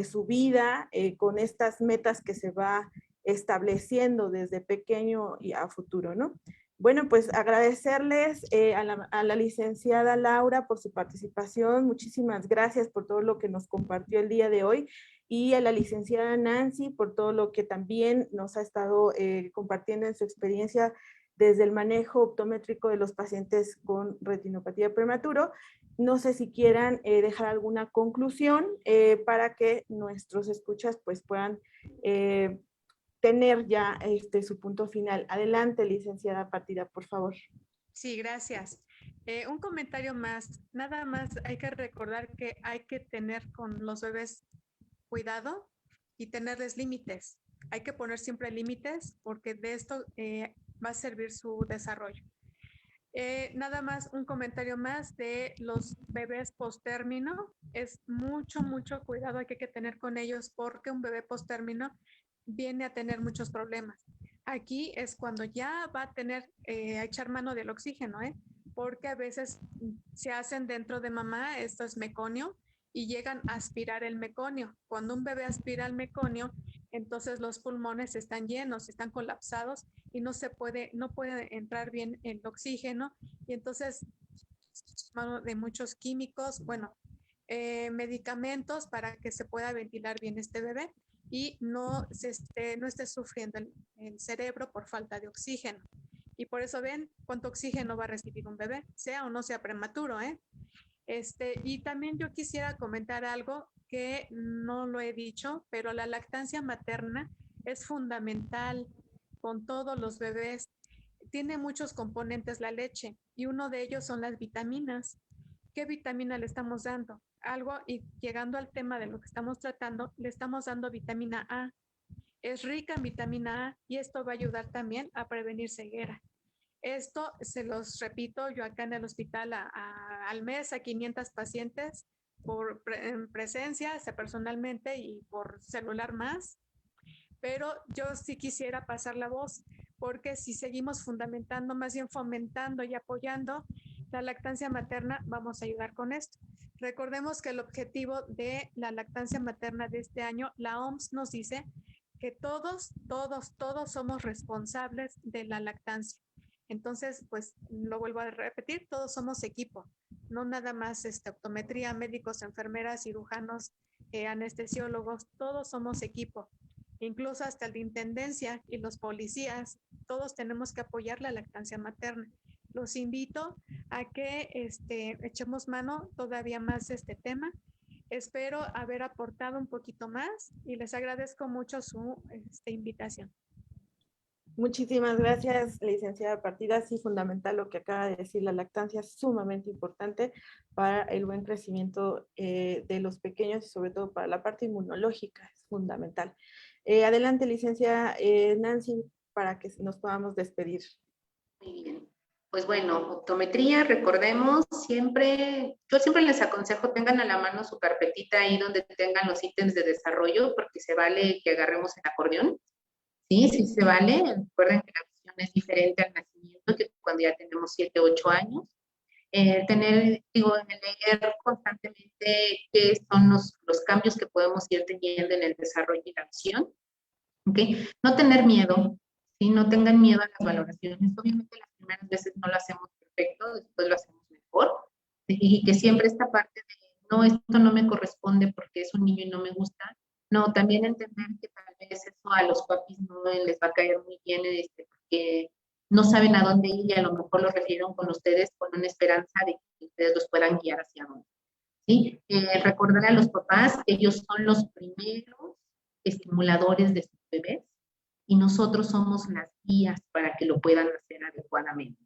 su vida con estas metas que se va estableciendo desde pequeño y a futuro, ¿no? Bueno, pues agradecerles a la licenciada Laura por su participación. Muchísimas gracias por todo lo que nos compartió el día de hoy, y a la licenciada Nancy por todo lo que también nos ha estado compartiendo en su experiencia desde el manejo optométrico de los pacientes con retinopatía prematuro. No sé si quieran dejar alguna conclusión para que nuestros escuchas pues puedan tener ya su punto final. Adelante, licenciada Partida, por favor. Sí, gracias. Un comentario más. Nada más hay que recordar que hay que tener con los bebés cuidado y tenerles límites. Hay que poner siempre límites porque de esto va a servir su desarrollo. Nada más un comentario más de los bebés post-término. Es mucho cuidado que hay que tener con ellos porque un bebé post-término viene a tener muchos problemas. Aquí es cuando ya va a tener a echar mano del oxígeno, porque a veces se hacen dentro de mamá, esto es meconio, y llegan a aspirar el meconio. Cuando un bebé aspira el meconio, entonces los pulmones están llenos, están colapsados y no puede entrar bien el oxígeno, y entonces de muchos químicos, medicamentos para que se pueda ventilar bien este bebé y no esté sufriendo el cerebro por falta de oxígeno. Y por eso ven cuánto oxígeno va a recibir un bebé, sea o no sea prematuro, y también yo quisiera comentar algo que no lo he dicho, pero la lactancia materna es fundamental con todos los bebés. Tiene muchos componentes la leche y uno de ellos son las vitaminas. ¿Qué vitamina le estamos dando? Algo, y llegando al tema de lo que estamos tratando, le estamos dando vitamina A. Es rica en vitamina A y esto va a ayudar también a prevenir ceguera. Esto se los repito, yo acá en el hospital al mes a 500 pacientes en presencia, personalmente y por celular más, pero yo sí quisiera pasar la voz, porque si seguimos fundamentando, más bien fomentando y apoyando la lactancia materna, vamos a ayudar con esto. Recordemos que el objetivo de la lactancia materna de este año, la OMS nos dice que todos somos responsables de la lactancia. Entonces, pues lo vuelvo a repetir, todos somos equipo, no nada más optometría, médicos, enfermeras, cirujanos, anestesiólogos, todos somos equipo. Incluso hasta el de intendencia y los policías, todos tenemos que apoyar la lactancia materna. Los invito a que echemos mano todavía más este tema. Espero haber aportado un poquito más y les agradezco mucho su invitación. Muchísimas gracias, licenciada Partida. Sí, fundamental lo que acaba de decir, la lactancia es sumamente importante para el buen crecimiento de los pequeños y sobre todo para la parte inmunológica, es fundamental. Adelante, licenciada Nancy, para que nos podamos despedir. Muy bien. Pues bueno, optometría, recordemos, yo siempre les aconsejo tengan a la mano su carpetita ahí donde tengan los ítems de desarrollo, porque se vale que agarremos el acordeón. Sí se vale. Recuerden que la visión es diferente al nacimiento que cuando ya tenemos 7, 8 años. Leer constantemente qué son los cambios que podemos ir teniendo en el desarrollo y la visión. ¿Okay? No tener miedo, ¿sí? No tengan miedo a las valoraciones. Obviamente las primeras veces no lo hacemos perfecto, después lo hacemos mejor. ¿Sí? Y que siempre esta parte de, no, esto no me corresponde porque es un niño y no me gusta. No, también entender que tal vez eso a los papis no les va a caer muy bien, porque no saben a dónde ir y a lo mejor lo refirieron con ustedes con una esperanza de que ustedes los puedan guiar hacia dónde. ¿sí? Recordar a los papás que ellos son los primeros estimuladores de sus bebés y nosotros somos las guías para que lo puedan hacer adecuadamente,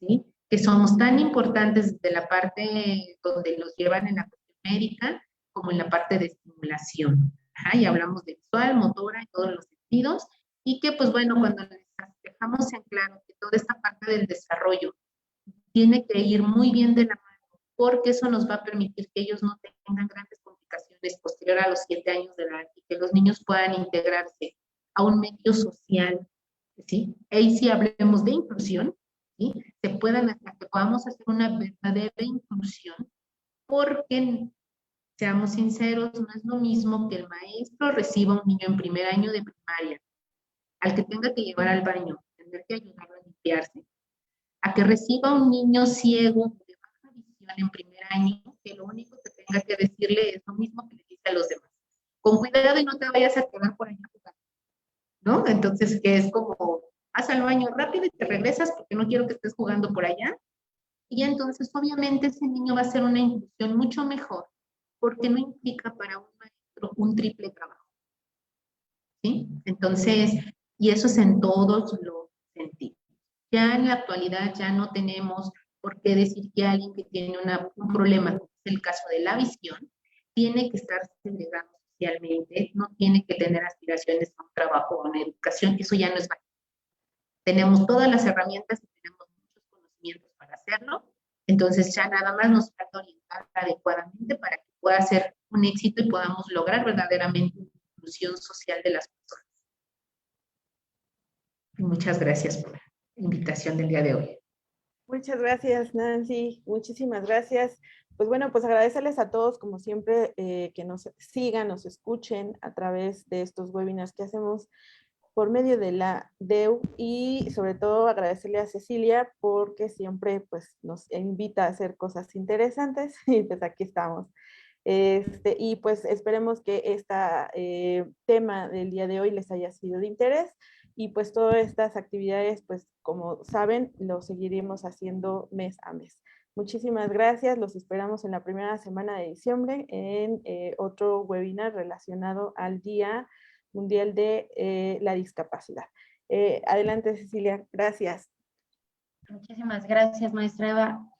¿sí? Que somos tan importantes desde la parte donde los llevan en la cuestión médica como en la parte de estimulación. Ajá, y hablamos de visual, motora y todos los sentidos, y que pues bueno, cuando les dejamos en claro que toda esta parte del desarrollo tiene que ir muy bien de la mano, porque eso nos va a permitir que ellos no tengan grandes complicaciones posterior a los 7 años de edad y que los niños puedan integrarse a un medio social, ¿sí? Ahí sí hablemos de inclusión, ¿sí? Que podamos hacer una verdadera inclusión, porque, seamos sinceros, no es lo mismo que el maestro reciba a un niño en primer año de primaria, al que tenga que llevar al baño, tener que ayudarlo a limpiarse, a que reciba a un niño ciego de baja visión en primer año, que lo único que tenga que decirle es lo mismo que le dice a los demás. Con cuidado y no te vayas a quedar por allá jugando, ¿no? Entonces, que es como, haz al baño rápido y te regresas porque no quiero que estés jugando por allá. Y entonces, obviamente, ese niño va a hacer una inclusión mucho mejor, porque no implica para un maestro un triple trabajo, ¿sí? Entonces, y eso es en todos los sentidos. Ya en la actualidad ya no tenemos por qué decir que alguien que tiene un problema, como es el caso de la visión, tiene que estar segregado socialmente, no tiene que tener aspiraciones a un trabajo o una educación, eso ya no es válido. Tenemos todas las herramientas y tenemos muchos conocimientos para hacerlo, entonces ya nada más nos falta orientar adecuadamente para que pueda ser un éxito y podamos lograr verdaderamente una inclusión social de las personas. Muchas gracias por la invitación del día de hoy. Muchas gracias, Nancy. Muchísimas gracias. Pues bueno, pues agradecerles a todos, como siempre, que nos sigan, nos escuchen a través de estos webinars que hacemos por medio de la DEU, y sobre todo agradecerle a Cecilia porque siempre pues nos invita a hacer cosas interesantes y pues aquí estamos. Y pues esperemos que este tema del día de hoy les haya sido de interés, y pues todas estas actividades, pues como saben, lo seguiremos haciendo mes a mes. Muchísimas gracias, los esperamos en la primera semana de diciembre en otro webinar relacionado al Día Mundial de la Discapacidad. Adelante, Cecilia, gracias. Muchísimas gracias, maestra Eva.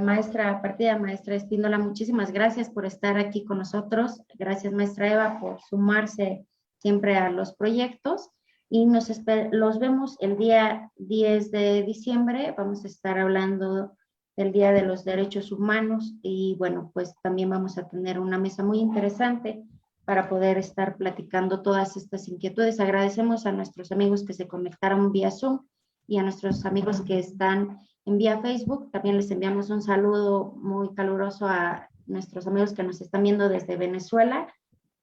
Maestra Partida, maestra Espíndola, muchísimas gracias por estar aquí con nosotros. Gracias, maestra Eva, por sumarse siempre a los proyectos. Y los vemos el día 10 de diciembre. Vamos a estar hablando del Día de los Derechos Humanos y bueno, pues también vamos a tener una mesa muy interesante para poder estar platicando todas estas inquietudes. Agradecemos a nuestros amigos que se conectaron vía Zoom y a nuestros amigos que están en vía Facebook. También les enviamos un saludo muy caluroso a nuestros amigos que nos están viendo desde Venezuela.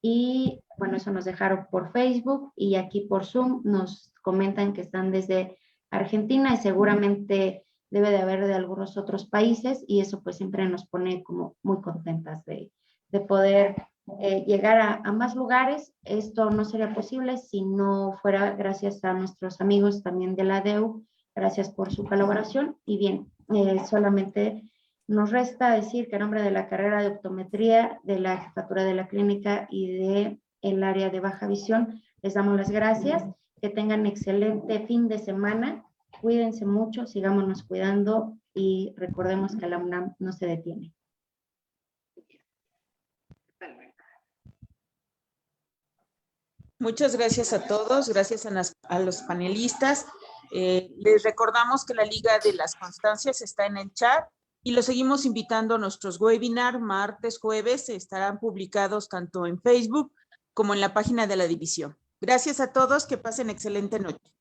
Y bueno, eso nos dejaron por Facebook, y aquí por Zoom nos comentan que están desde Argentina y seguramente debe de haber de algunos otros países, y eso pues siempre nos pone como muy contentas de poder llegar a más lugares. Esto no sería posible si no fuera gracias a nuestros amigos también de la DEU. Gracias por su colaboración. Y bien, solamente nos resta decir que en nombre de la carrera de optometría, de la jefatura de la clínica y del área de baja visión, les damos las gracias. Que tengan excelente fin de semana. Cuídense mucho, sigámonos cuidando y recordemos que la UNAM no se detiene. Muchas gracias a todos, gracias a los panelistas. Les recordamos que la Liga de las Constancias está en el chat y los seguimos invitando a nuestros webinars martes, jueves. Estarán publicados tanto en Facebook como en la página de la división. Gracias a todos, que pasen excelente noche.